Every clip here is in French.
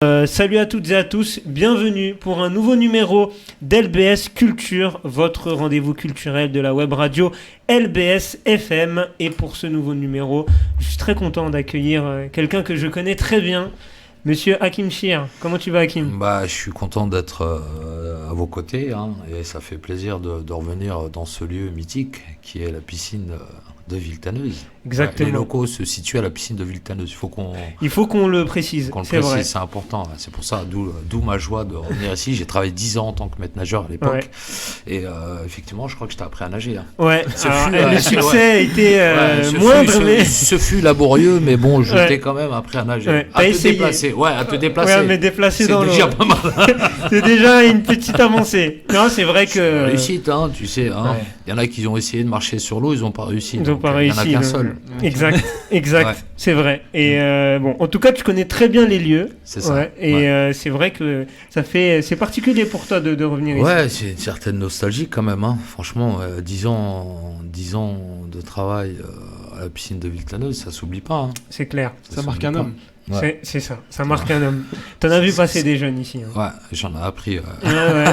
Salut à toutes et à tous, bienvenue pour un nouveau numéro d'LBS Culture, votre rendez-vous culturel de la web radio LBS FM. Et pour ce nouveau numéro, je suis très content d'accueillir quelqu'un que je connais très bien, Monsieur Hakim Shir. Comment tu vas, Hakim ? Je suis content d'être à vos côtés, et ça fait plaisir de revenir dans ce lieu mythique qui est la piscine de Villetaneuse. Exactement. Les locaux se situent à la piscine de Villetaneuse. Il faut qu'on le précise. C'est vrai. C'est important. C'est pour ça, d'où ma joie de revenir ici. J'ai travaillé 10 ans en tant que maître nageur à l'époque. Ouais. Et effectivement, je crois que je t'ai appris à nager. Ouais. Le succès a été moindre, mais... Ce fut laborieux, mais bon, je t'ai quand même appris à nager. Ouais. À te déplacer. Ouais, à te déplacer. Ouais, mais déplacer dans l'eau. C'est déjà pas mal. C'est déjà une petite avancée. Non, c'est vrai que... Réussite, tu sais. Il y en a qui ont essayé de marcher sur l'eau, ils n'ont pas réussi. Ils n'ont pas réussi. Il n'y en a qu'un seul. Exact, ouais. C'est vrai. Et en tout cas, tu connais très bien les lieux. C'est ça. Ouais, et c'est vrai que c'est particulier pour toi de revenir ici. Ouais, c'est une certaine nostalgie quand même. Franchement, 10 ans de travail à la piscine de Villetaneuse, ça s'oublie pas. C'est clair. Ça marque un homme. Ouais. C'est ça, ça marque un homme. T'en as vu passer des jeunes ici. Ouais, j'en ai appris.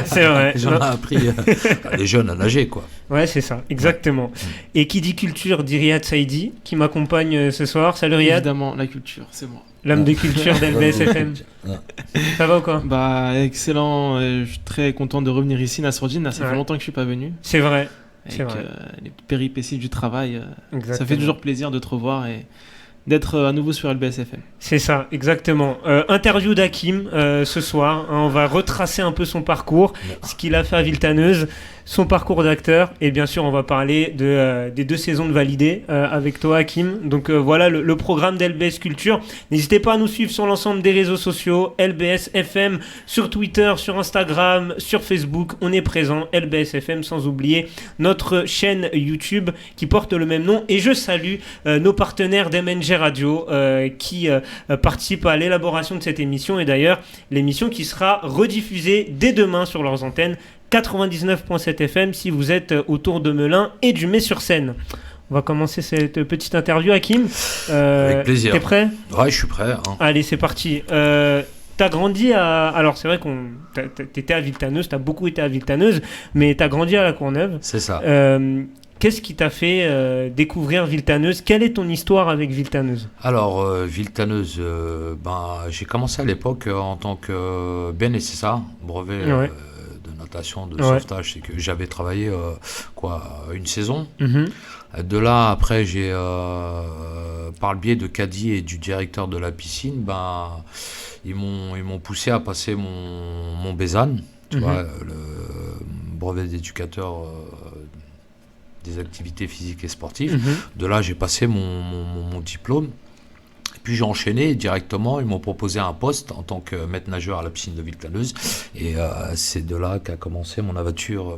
C'est vrai. J'en ai appris les jeunes à nager, quoi. Ouais, c'est ça, exactement. Ouais. Et qui dit culture dit Riyad Saïdi, qui m'accompagne ce soir. Salut Riyad. Évidemment, la culture, c'est moi. L'homme de culture d'LBS FM. Ça va ou quoi ? Excellent. Je suis très content de revenir ici, Nassourdine. Ça fait longtemps que je suis pas venu. C'est vrai. Avec les péripéties du travail, ça fait toujours plaisir de te revoir et d'être à nouveau sur LBS FM. C'est ça, exactement. Interview d'Hakim ce soir. On va retracer un peu son parcours, ce qu'il a fait à Villetaneuse, son parcours d'acteur. Et bien sûr, on va parler des 2 saisons de validé avec toi, Hakim. Donc voilà le programme d'LBS Culture. N'hésitez pas à nous suivre sur l'ensemble des réseaux sociaux. LBS FM sur Twitter, sur Instagram, sur Facebook. On est présent. LBS FM, sans oublier notre chaîne YouTube qui porte le même nom. Et je salue nos partenaires d'MNG Radio qui participent à l'élaboration de cette émission. Et d'ailleurs, l'émission qui sera rediffusée dès demain sur leurs antennes 99.7 FM si vous êtes autour de Melun et du Mets-sur-Seine. On va commencer cette petite interview, Hakim. Avec plaisir. T'es prêt ? Ouais, je suis prêt. Allez, c'est parti. T'as grandi à... Alors, c'est vrai t'étais à Villetaneuse, t'as beaucoup été à Villetaneuse, mais t'as grandi à La Courneuve. C'est ça. Qu'est-ce qui t'a fait découvrir Villetaneuse ? Quelle est ton histoire avec Villetaneuse ? Alors, Villetaneuse, j'ai commencé à l'époque en tant que BNSSA, brevet de natation, de sauvetage. C'est que j'avais travaillé une saison. Mm-hmm. De là, après, j'ai par le biais de Caddy et du directeur de la piscine, ils m'ont poussé à passer mon BESAN, tu vois, le brevet d'éducateur des activités physiques et sportives. De là, j'ai passé mon diplôme. Puis j'ai enchaîné directement, ils m'ont proposé un poste en tant que maître nageur à la piscine de Villetaneuse. Et c'est de là qu'a commencé mon aventure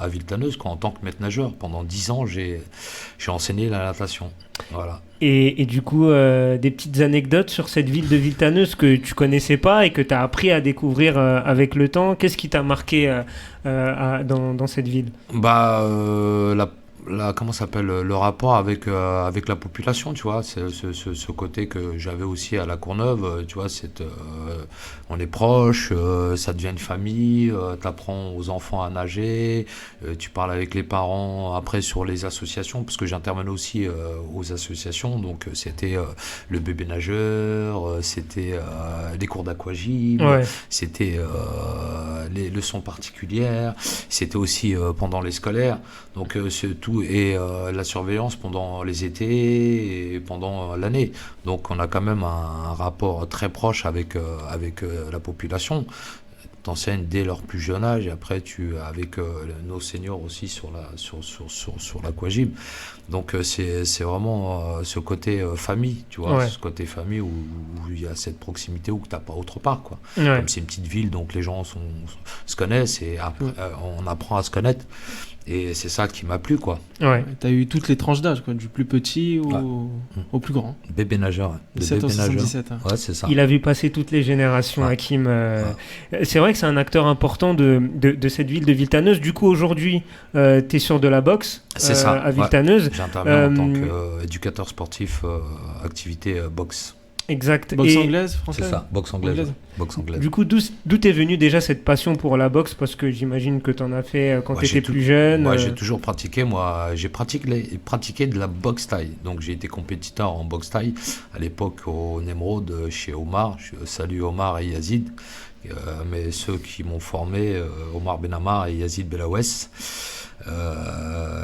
à Villetaneuse. En tant que maître nageur, pendant 10 ans, j'ai enseigné la natation. Voilà. Et du coup, des petites anecdotes sur cette ville de Villetaneuse que tu connaissais pas et que tu as appris à découvrir avec le temps. Qu'est-ce qui t'a marqué dans cette ville ? Comment ça s'appelle, le rapport avec la population, tu vois, ce côté que j'avais aussi à La Courneuve, tu vois, on est proche, ça devient une famille, t'apprends aux enfants à nager, tu parles avec les parents après sur les associations, parce que j'intervenais aussi aux associations, donc c'était le bébé nageur, c'était les cours d'aquagym, c'était les leçons particulières, c'était aussi pendant les scolaires, donc c'est tout. Et la surveillance pendant les étés et pendant l'année. Donc on a quand même un rapport très proche avec la population. T'enseignes dès leur plus jeune âge et après avec nos seniors aussi sur l'aquagym. Donc c'est vraiment ce côté famille, tu vois, ce côté famille où il y a cette proximité où t'as pas autre part, quoi. Comme c'est une petite ville, donc les gens se connaissent et on apprend à se connaître. Et c'est ça qui m'a plu, quoi. Ouais. T'as eu toutes les tranches d'âge, quoi, du plus petit au plus grand. Bébé nageur. 17 ans, 77. Ouais, c'est ça. Il a vu passer toutes les générations, Hakim. C'est vrai que c'est un acteur important de cette ville de Villetaneuse. Du coup, aujourd'hui, t'es sur de la boxe à Villetaneuse. J'interviens en tant qu'éducateur sportif, activité boxe. Exact. Boxe anglaise, française. C'est ça, boxe anglaise. Boxe anglaise. Du coup, d'où est venue déjà cette passion pour la boxe? Parce que j'imagine que tu en as fait quand tu étais plus jeune. Moi, j'ai toujours pratiqué. J'ai pratiqué de la boxe thaï. Donc, j'ai été compétiteur en boxe thaï à l'époque au Nemrod chez Omar. Je salue Omar et Yazid. Mais ceux qui m'ont formé, Omar Benamar et Yazid Belawes.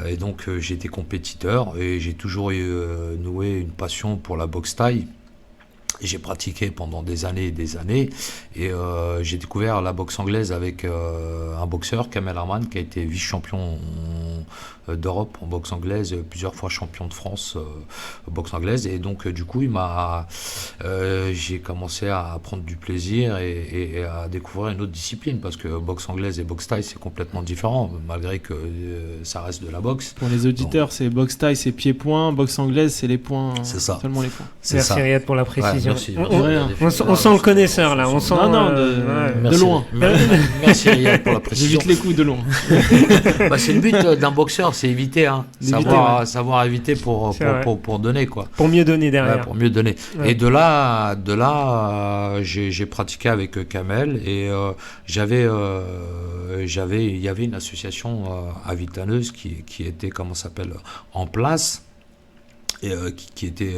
Et donc, j'ai été compétiteur et j'ai toujours noué une passion pour la boxe thaï. J'ai pratiqué pendant des années et des années et j'ai découvert la boxe anglaise avec un boxeur, Kamel Arman, qui a été vice-champion d'Europe en boxe anglaise, plusieurs fois champion de France boxe anglaise, et donc du coup j'ai commencé à prendre du plaisir et à découvrir une autre discipline, parce que boxe anglaise et boxe thaï c'est complètement différent, malgré que ça reste de la boxe. Pour les auditeurs, c'est boxe thaï, c'est pied-point, boxe anglaise, c'est les points, c'est ça. Seulement les points. Merci Riyad pour la précision. Ouais, on sent le connaisseur là, on sent de loin. Merci Riyad pour la précision. J'évite les coups de loin. C'est le but d'un boxeur, c'est éviter, savoir éviter pour donner, quoi. Pour mieux donner derrière. Ouais, pour mieux donner. Ouais. Et de là, j'ai pratiqué avec Kamel et il y avait une association à Villetaneuse qui était, comment ça s'appelle, en place. Et qui était,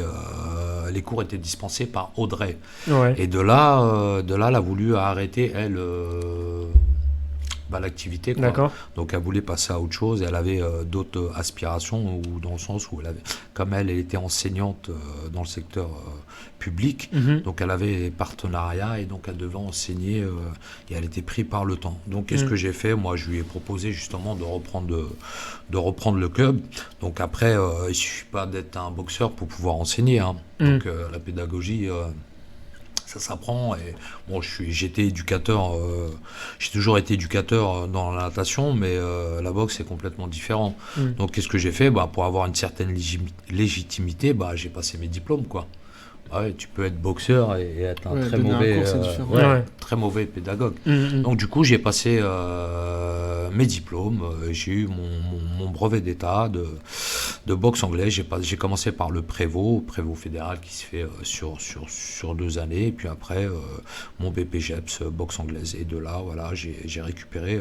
les cours étaient dispensés par Audrey. Ouais. Et de là, elle a voulu arrêter, elle, l'activité, quoi. D'accord. Donc elle voulait passer à autre chose. Elle avait d'autres aspirations, ou dans le sens où comme elle était enseignante dans le secteur public, donc elle avait des partenariats et donc elle devait enseigner et elle était prise par le temps. Donc qu'est-ce que j'ai fait? Moi, je lui ai proposé justement de reprendre le club. Donc après, il ne suffit pas d'être un boxeur pour pouvoir enseigner, hein. Donc la pédagogie, ça s'apprend. Et bon, j'étais éducateur, j'ai toujours été éducateur dans la natation, mais la boxe c'est complètement différent. Donc qu'est-ce que j'ai fait? Pour avoir une certaine légitimité, j'ai passé mes diplômes, quoi. Ouais, tu peux être boxeur et être un très mauvais pédagogue. Donc du coup, j'ai passé mes diplômes, j'ai eu mon brevet d'état de boxe anglaise. J'ai commencé par le prévôt fédéral qui se fait sur 2 années, et puis après mon BPGEPS boxe anglaise. Et de là, voilà, j'ai récupéré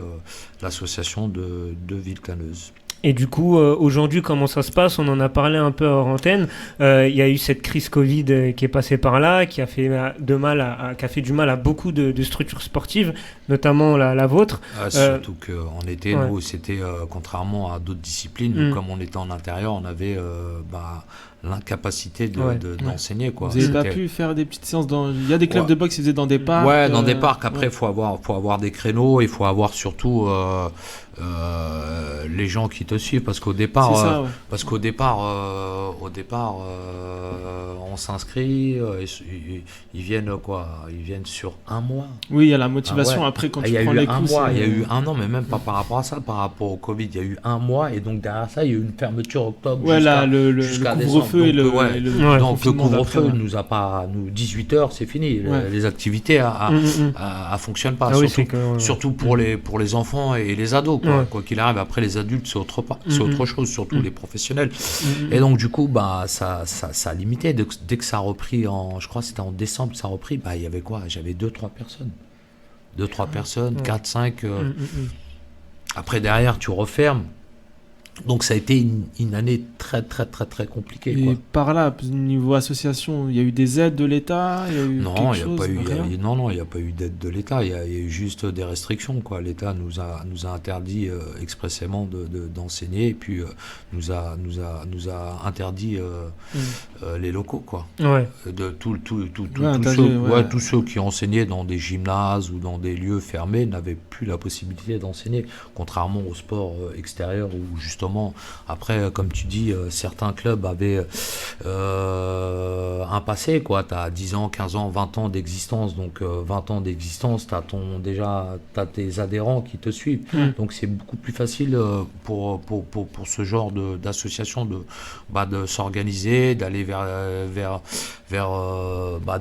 l'association de Villetaneuse. Et du coup, aujourd'hui, comment ça se passe? On en a parlé un peu hors antenne. Il y a eu cette crise Covid qui est passée par là, qui a fait du mal à beaucoup de structures sportives, notamment la vôtre. Surtout qu'en été, nous, c'était contrairement à d'autres disciplines, nous, comme on était en intérieur, on avait l'incapacité d'enseigner, quoi. Vous n'avez pas pu faire des petites séances il y a des clubs de boxe qui faisaient dans des parcs. Ouais, dans des parcs. Après, faut avoir des créneaux, il faut avoir surtout les gens qui te suivent, parce qu'au départ, on s'inscrit, ils viennent sur un mois. Oui, il y a la motivation après quand tu prends les cours. Il y a eu un an, mais même pas par rapport à ça, par rapport au Covid, il y a eu un mois, et donc derrière ça, il y a eu une fermeture octobre jusqu'à couvre-feu décembre. Donc le couvre-feu nous a pas, 18h, c'est fini. Les activités fonctionnent pas, surtout pour les enfants et les ados. Quoi qu'il arrive, après les adultes c'est autre chose, surtout les professionnels. Et donc du coup ça a limité. Dès que ça a repris je crois que c'était en décembre, ça a repris, il y avait quoi? J'avais 2-3 personnes, 4-5. Après derrière tu refermes. Donc ça a été une année très très très très compliquée. Et par là, niveau association, il y a eu des aides de l'État? Non, il n'y a pas eu d'aide de l'État. Il y a eu juste des restrictions, quoi. L'État nous a interdit expressément d'enseigner, et puis nous a interdit les locaux, quoi. Ouais. De tous ceux qui enseignaient dans des gymnases ou dans des lieux fermés n'avaient plus la possibilité d'enseigner, contrairement au sport extérieur où justement après, comme tu dis, certains clubs avaient un passé, quoi. Tu as 10 ans, 15 ans, 20 ans d'existence. Donc 20 ans d'existence, tu as tes adhérents qui te suivent. Donc c'est beaucoup plus facile pour ce genre d'association de s'organiser, d'aller vers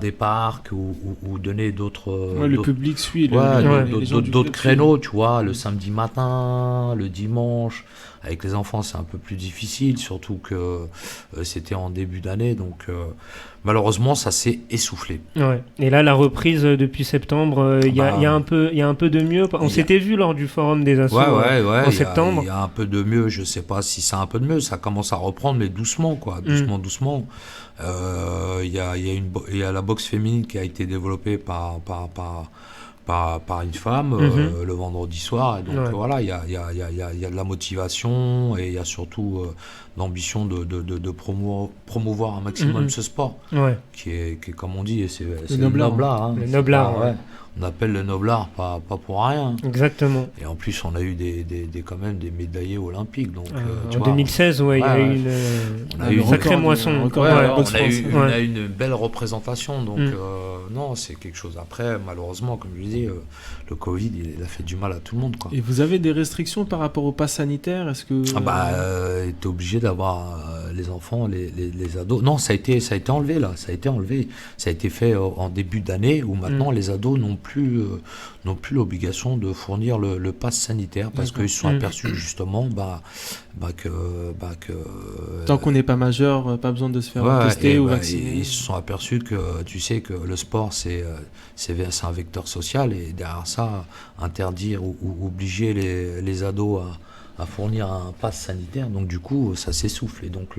des parcs ou donner d'autres... le public suit. D'autres créneaux, tu vois, le samedi matin, le dimanche, avec les les enfants, c'est un peu plus difficile, surtout que c'était en début d'année, donc malheureusement, ça s'est essoufflé. Ouais. Et là, la reprise depuis septembre, il y a un peu de mieux. On s'était vu lors du forum des assos en septembre. Il y a un peu de mieux, je sais pas si c'est un peu de mieux, ça commence à reprendre, mais doucement, quoi, doucement. Il y a la boxe féminine qui a été développée par une femme le vendredi soir, et donc voilà, il y a de la motivation, et il y a surtout l'ambition de promouvoir un maximum ce sport, qui est comme on dit, c'est le noblard, hein. Le noblard, on appelle le noblard pas pour rien. Exactement. Et en plus, on a eu quand même des médaillés olympiques. Donc, en 2016, il y a eu une sacrée moisson. On a eu une belle représentation. Donc, non, c'est quelque chose. Après, malheureusement, comme je dis, le Covid, il a fait du mal à tout le monde, quoi. Et vous avez des restrictions par rapport au pass sanitaire? Est-ce que t'es obligé d'avoir les enfants, les ados. Non, ça a été enlevé là. Ça a été fait en début d'année, où maintenant les ados n'ont plus l'obligation de fournir le pass sanitaire, parce qu'ils se sont aperçus justement que tant qu'on n'est pas majeur, pas besoin de se faire tester ou vacciner. Ils se sont aperçus que tu sais que le sport c'est un vecteur social, et derrière ça, interdire ou obliger les ados à fournir un pass sanitaire, donc du coup ça s'essouffle, et donc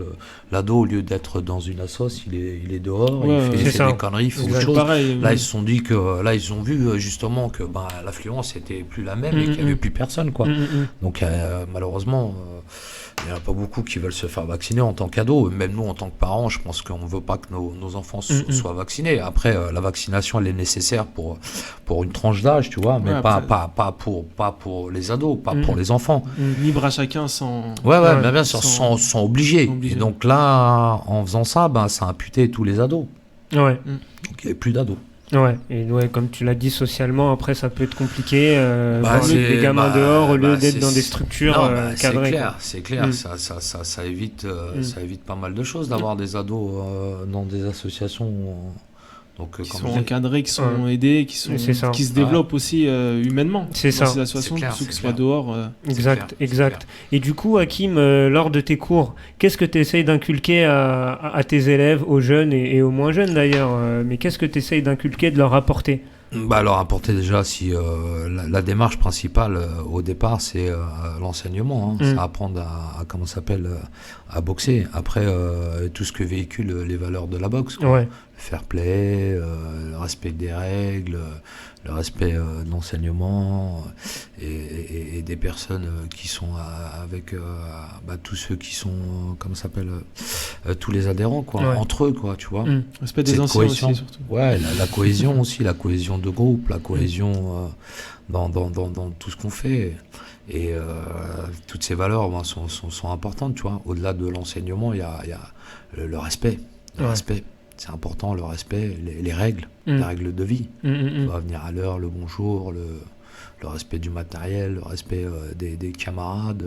l'ado, au lieu d'être dans une assoce, il est dehors, il fait des conneries, il fait autre chose. Là ils se sont dit ils ont vu justement que l'affluence était plus la même, et qu'il n'y avait plus personne, quoi. Donc malheureusement il n'y en a pas beaucoup qui veulent se faire vacciner en tant qu'ado. Même nous, en tant que parents, je pense qu'on ne veut pas que nos enfants soient vaccinés. Après, la vaccination, elle est nécessaire pour une tranche d'âge, tu vois, mais pas pour les ados, pas pour les enfants. Libre à chacun sans... bien sûr, sans obliger. Et donc là, en faisant ça, ça a amputé tous les ados. Ouais. Donc il n'y avait plus d'ados. Ouais, et comme tu l'as dit, socialement, après ça peut être compliqué, les gamins dehors au lieu d'être dans des structures cadrées. C'est clair, ça évite pas mal de choses d'avoir des ados dans des associations. Donc, qui sont encadrés, qui sont aidés, qui se développent aussi humainement. C'est ça. Ces associations, ceux qui soient dehors. Exact. Et du coup, Hakim, lors de tes cours, qu'est-ce que tu essayes d'inculquer à tes élèves, aux jeunes et aux moins jeunes d'ailleurs, mais qu'est-ce que tu essayes d'inculquer, de leur apporter? Leur apporter déjà, la démarche principale au départ, c'est l'enseignement, c'est apprendre à boxer. Après, tout ce que véhiculent les valeurs de la boxe, quoi. Le fair play, le respect des règles, le respect de l'enseignement, et des personnes qui sont avec tous ceux qui sont, tous les adhérents, quoi, entre eux, quoi, tu vois. Respect des anciens aussi, surtout. Ouais, la cohésion aussi, la cohésion de groupe, la cohésion dans tout ce qu'on fait. Et toutes ces valeurs sont importantes, tu vois. Au-delà de l'enseignement, il y a le respect. Le respect, c'est important, le respect, les règles, les règles de vie. Tu dois venir à l'heure, le bonjour, le respect du matériel, le respect des camarades,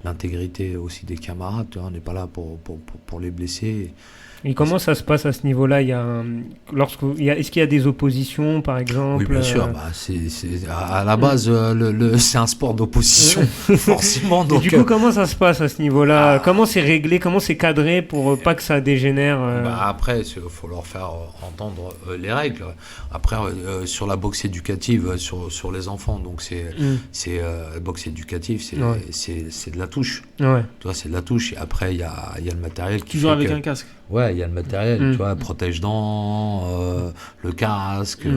l'intégrité aussi des camarades. Tu vois, on n'est pas là pour les blesser. Et comment ça se passe à ce niveau-là? Est-ce qu'il y a des oppositions, par exemple? Oui, bien sûr. À la base, c'est un sport d'opposition, forcément. Donc, et du coup, comment ça se passe à ce niveau-là? Comment c'est réglé? Comment c'est cadré pour pas que ça dégénère? Après, il faut leur faire entendre les règles. Après, sur la boxe éducative, sur les enfants, donc c'est boxe éducative, c'est de la touche. Ouais. Tu vois, c'est de la touche. Et après, il y a le matériel qui toujours avec un casque. Ouais, il y a le matériel, tu vois, protège-dents, le casque,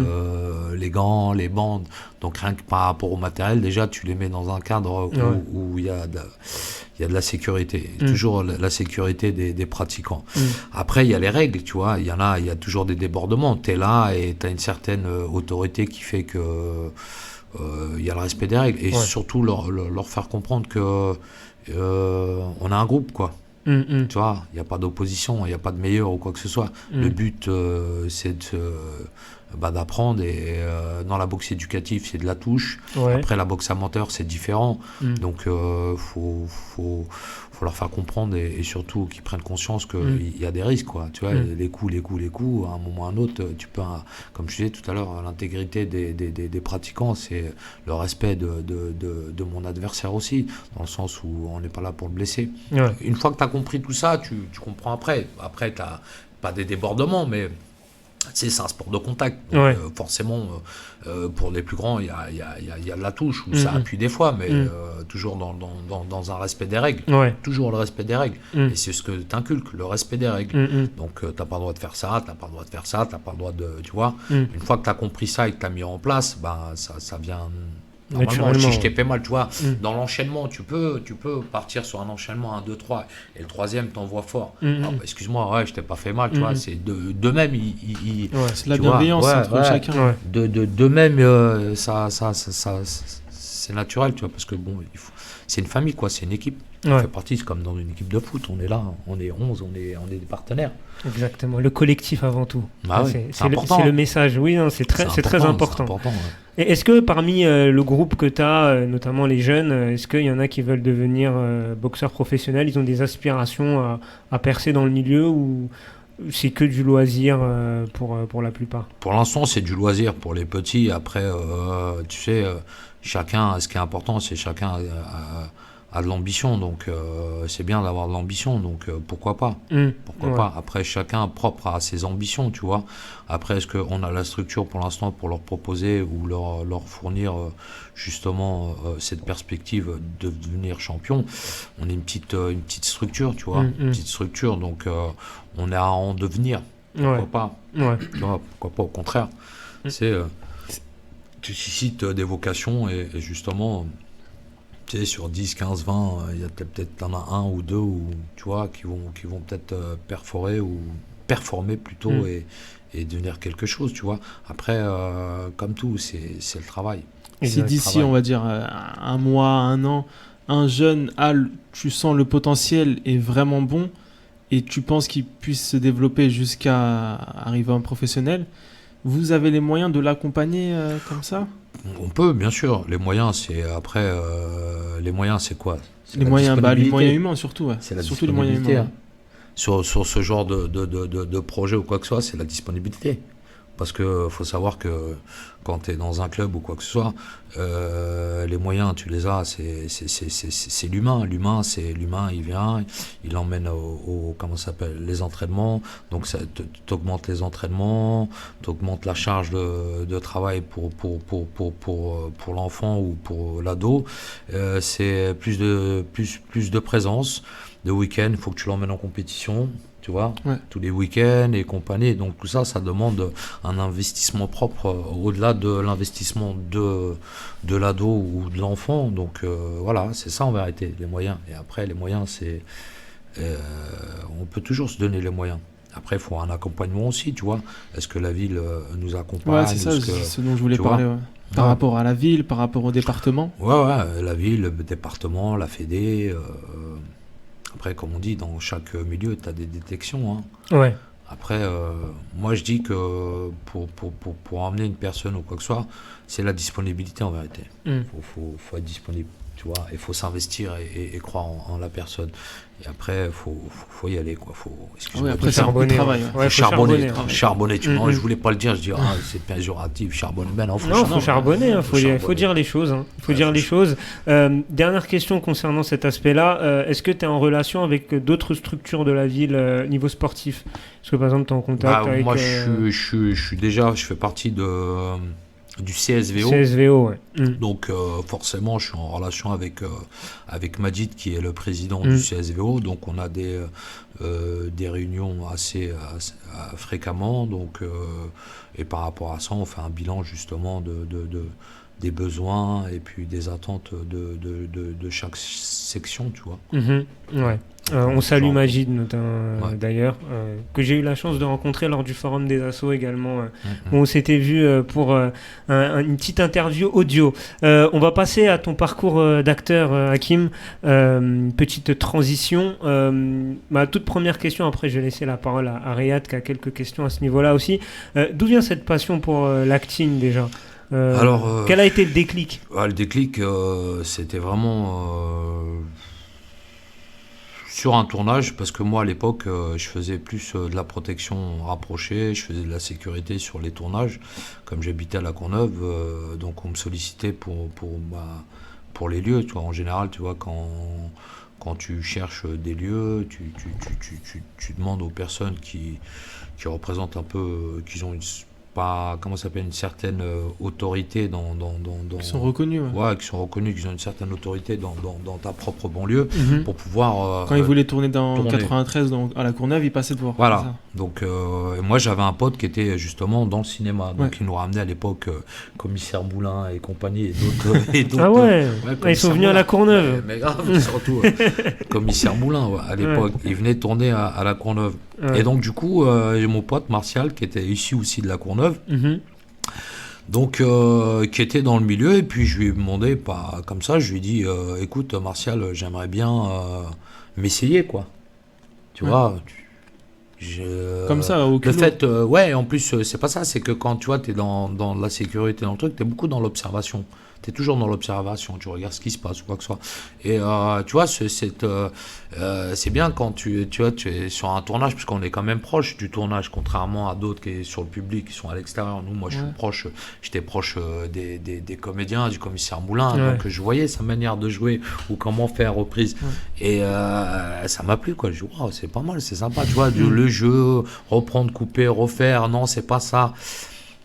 les gants, les bandes. Donc rien que par rapport au matériel, déjà tu les mets dans un cadre où il y a de la sécurité, toujours la sécurité des pratiquants. Après, il y a les règles, tu vois, il y a toujours des débordements. Tu es là et tu as une certaine autorité qui fait que il y a le respect des règles. Et surtout leur faire comprendre que on a un groupe, quoi. Tu vois, il n'y a pas d'opposition, il n'y a pas de meilleur ou quoi que ce soit. Le but, c'est d'apprendre. Et dans la boxe éducative, c'est de la touche. Après, la boxe amateur, c'est différent. Donc, faut leur faire comprendre et surtout qu'ils prennent conscience qu'il y a des risques, quoi. Tu vois, les coups, à un moment ou à un autre, tu peux, comme je disais tout à l'heure, l'intégrité des pratiquants, c'est le respect de mon adversaire aussi, dans le sens où on n'est pas là pour le blesser. Une fois que tu as compris tout ça, tu comprends après. Après, tu n'as pas des débordements, mais c'est un sport de contact. Donc, forcément, pour les plus grands, il y a de la touche, où ça appuie des fois, mais toujours dans un respect des règles. Toujours le respect des règles. Et c'est ce que tu inculques, le respect des règles. Donc, tu n'as pas le droit de faire ça, tu n'as pas le droit de faire ça, tu n'as pas le droit de... Tu vois, une fois que tu as compris ça et que tu as mis en place, ça vient... Normalement, je t'ai fait mal, tu vois. Dans l'enchaînement, tu peux partir sur un enchaînement 1, 2, 3 et le troisième t'envoie fort. Excuse-moi, je t'ai pas fait mal, tu vois. C'est de même, c'est la bienveillance entre chacun. De même, ça c'est naturel, tu vois, parce que bon, c'est une famille, quoi, c'est une équipe. On fait partie, c'est comme dans une équipe de foot, on est là, on est 11, on est des partenaires. Exactement, le collectif avant tout. C'est important. C'est le message, oui, non, c'est très important. Et est-ce que parmi le groupe que tu as, notamment les jeunes, est-ce qu'il y en a qui veulent devenir boxeurs professionnels, ils ont des aspirations à percer dans le milieu, ou c'est que du loisir pour la plupart? Pour l'instant, c'est du loisir pour les petits. Après, tu sais, chacun, ce qui est important, c'est chacun a de l'ambition, donc c'est bien d'avoir de l'ambition, donc pourquoi pas. Pourquoi pas. Après, chacun propre à ses ambitions, tu vois. Après, est-ce qu'on a la structure pour l'instant pour leur proposer ou leur fournir justement cette perspective de devenir champion? On est une petite structure, tu vois, une petite structure, donc on est à en devenir. Pourquoi pas. Tu vois, pourquoi pas, au contraire. Tu suscites des vocations et justement... Tu sais, sur 10, 15, 20, il y a peut-être un ou deux tu vois, qui vont peut-être performer plutôt et devenir quelque chose, tu vois. Après, comme tout, c'est le travail. Et si d'ici, on va dire, un mois, un an, un jeune tu sens le potentiel est vraiment bon et tu penses qu'il puisse se développer jusqu'à arriver en professionnel, vous avez les moyens de l'accompagner comme ça? On peut, bien sûr. Les moyens, c'est après. Les moyens, c'est quoi? Les moyens humains, surtout. C'est surtout les moyens humains. Sur ce genre de projet ou quoi que ce soit, c'est la disponibilité. Parce qu'il faut savoir que quand tu es dans un club ou quoi que ce soit, les moyens, tu les as, c'est l'humain. L'humain, il vient, il emmène les entraînements. Donc, ça t'augmente les entraînements, t'augmente la charge de travail pour l'enfant ou pour l'ado. C'est plus de présence. De week-end, il faut que tu l'emmènes en compétition. Tu vois, tous les week-ends et compagnie. Donc tout ça, ça demande un investissement propre au-delà de l'investissement de l'ado ou de l'enfant. Donc voilà, c'est ça en vérité, les moyens. Et après, les moyens, c'est... on peut toujours se donner les moyens. Après, il faut un accompagnement aussi, tu vois. Est-ce que la ville nous accompagne? C'est ça, c'est ce dont je voulais parler. Par rapport à la ville, par rapport au département. La ville, le département, la Fédé... Après, comme on dit, dans chaque milieu, tu as des détections. Après, moi, je dis que pour emmener une personne ou quoi que ce soit, c'est la disponibilité en vérité. Faut être disponible, tu vois. Il faut s'investir et croire en la personne. Et après, faut y aller, quoi. Après, c'est un bon travail. Charbonner. Je voulais pas le dire. Je dis, c'est péjoratif, charbonner. Ben non, faut charbonner. Faut dire les choses. Faut dire les choses. Dernière question concernant cet aspect-là. Est-ce que tu es en relation avec d'autres structures de la ville niveau sportif? Est-ce que par exemple, tu es en contact avec... Moi, je fais partie du CSVO. CSVO, ouais. Donc forcément, je suis en relation avec Majid, qui est le président du CSVO. Donc on a des réunions assez fréquemment. Donc, et par rapport à ça, on fait un bilan justement des besoins et puis des attentes de chaque section, tu vois. On salue Majid notamment, d'ailleurs, que j'ai eu la chance de rencontrer lors du forum des assos également, où on s'était vu pour une petite interview audio. studio. On va passer à ton parcours d'acteur, Hakim. Petite transition. Ma toute première question, après je vais laisser la parole à Riyad qui a quelques questions à ce niveau-là aussi. D'où vient cette passion pour l'acting déjà? Quel a été le déclic? Le déclic, c'était vraiment sur un tournage, parce que moi à l'époque, je faisais plus de la protection rapprochée, je faisais de la sécurité sur les tournages, comme j'habitais à La Courneuve, donc on me sollicitait pour les lieux, tu vois, en général, tu vois, quand tu cherches des lieux, tu demandes aux personnes qui représentent un peu, qui ont une certaine autorité Qui sont reconnus. Ouais, qui sont reconnus, qui ont une certaine autorité dans ta propre banlieue, pour pouvoir... Quand ils voulaient tourner dans 93 à La Courneuve, ils passaient devant. Voilà. Donc, moi, j'avais un pote qui était justement dans le cinéma. Donc, il nous ramenait à l'époque Commissaire Moulin et compagnie et d'autres. Ah ouais, ils sont venus à La Courneuve. Mais grave, surtout Commissaire Moulin, à l'époque. Il venait tourner à La Courneuve. Ouais. Et donc, du coup, j'ai mon pote Martial, qui était issu aussi de La Courneuve. Donc, qui était dans le milieu, et puis je lui ai demandé, pas comme ça, je lui ai dit, écoute Martial, j'aimerais bien m'essayer, quoi. Tu vois, comme ça, au culot. Le fait, en plus, c'est pas ça, c'est que quand tu vois, t'es dans la sécurité, dans le truc, t'es beaucoup dans l'observation. T'es toujours dans l'observation, tu regardes ce qui se passe ou quoi que ce soit. Et tu vois, c'est bien quand tu es sur un tournage, puisqu'on est quand même proche du tournage, contrairement à d'autres qui sont sur le public, qui sont à l'extérieur. Nous, moi, j'étais proche des comédiens, du commissaire Moulin, donc je voyais sa manière de jouer ou comment faire reprise. Et ça m'a plu, quoi. Je dis, wow, c'est pas mal, c'est sympa, tu vois, le jeu, reprendre, couper, refaire, non, c'est pas ça.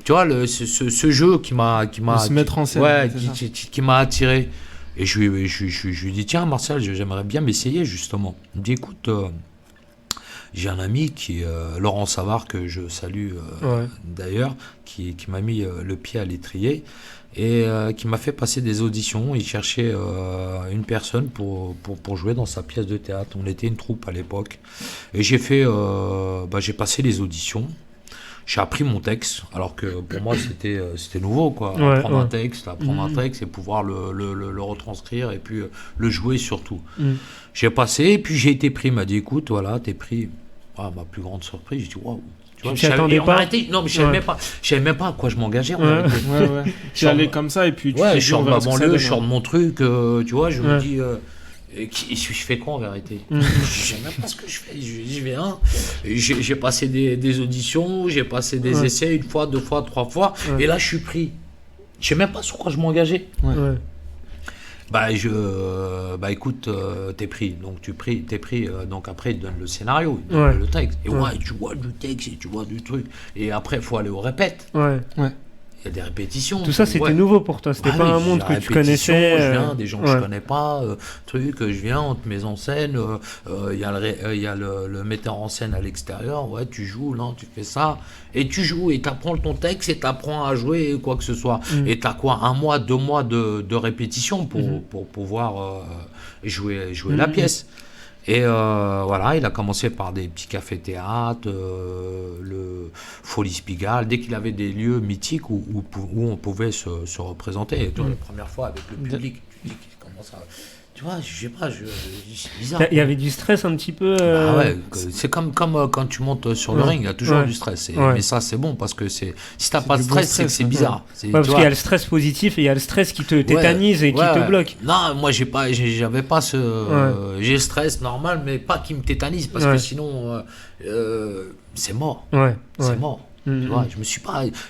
Tu vois, ce jeu qui m'a se mettre en scène, qui m'a attiré. Et je lui dis, tiens Martial, j'aimerais bien m'essayer justement. Il me dit, écoute, j'ai un ami qui est Laurent Savard, que je salue d'ailleurs, qui m'a mis le pied à l'étrier et qui m'a fait passer des auditions. Il cherchait une personne pour jouer dans sa pièce de théâtre. On était une troupe à l'époque. Et j'ai passé les auditions. J'ai appris mon texte, alors que pour moi c'était nouveau, quoi. Apprendre un texte et pouvoir le retranscrire et puis le jouer surtout. J'ai passé et puis j'ai été pris. Il m'a dit, écoute, voilà, t'es pris. Ma plus grande surprise, j'ai dit, waouh. Tu vois, t'attendais pas? Non, mais je savais même pas à quoi je m'engageais. Tu allais comme ça et puis je sors de ma banlieue, je sors de mon truc, tu vois, je me dis... je fais quoi en vérité? Je sais même pas ce que je fais. Je viens, j'ai passé des auditions, j'ai passé des essais, 1 fois, 2 fois, 3 fois, et là je suis pris. Je sais même pas sur quoi je m'engageais. Écoute, t'es pris, donc t'es pris, donc après ils te donnent le scénario, ils te donnent le texte, et tu vois du texte et tu vois du truc, et après il faut aller au répète. Il y a des répétitions. Tout ça, c'était nouveau pour toi. C'était pas un monde que tu connaissais. Je viens, des gens que je connais pas, je viens, on te met en scène. Il y a le metteur en scène à l'extérieur. Ouais, tu joues, là, tu fais ça. Et tu joues, et tu apprends ton texte, et tu apprends à jouer, quoi que ce soit. Et tu as quoi, 1 mois, 2 mois de répétition pour pouvoir jouer la pièce. Et il a commencé par des petits cafés-théâtres, le Folies Pigalle, dès qu'il avait des lieux mythiques où on pouvait se représenter. Et toi, la première fois avec le public, tu dis comment ça... Tu vois, je sais pas, c'est bizarre. Il y avait du stress un petit peu. C'est comme quand tu montes sur le ring, il y a toujours du stress. Mais ça, c'est bon, parce que si t'as pas de stress, c'est que c'est bizarre. Parce qu'il y a le stress positif et il y a le stress qui te tétanise et qui te bloque. Non, moi, j'avais pas ce... J'ai le stress normal, mais pas qui me tétanise, parce que sinon, c'est mort. C'est mort. Tu vois,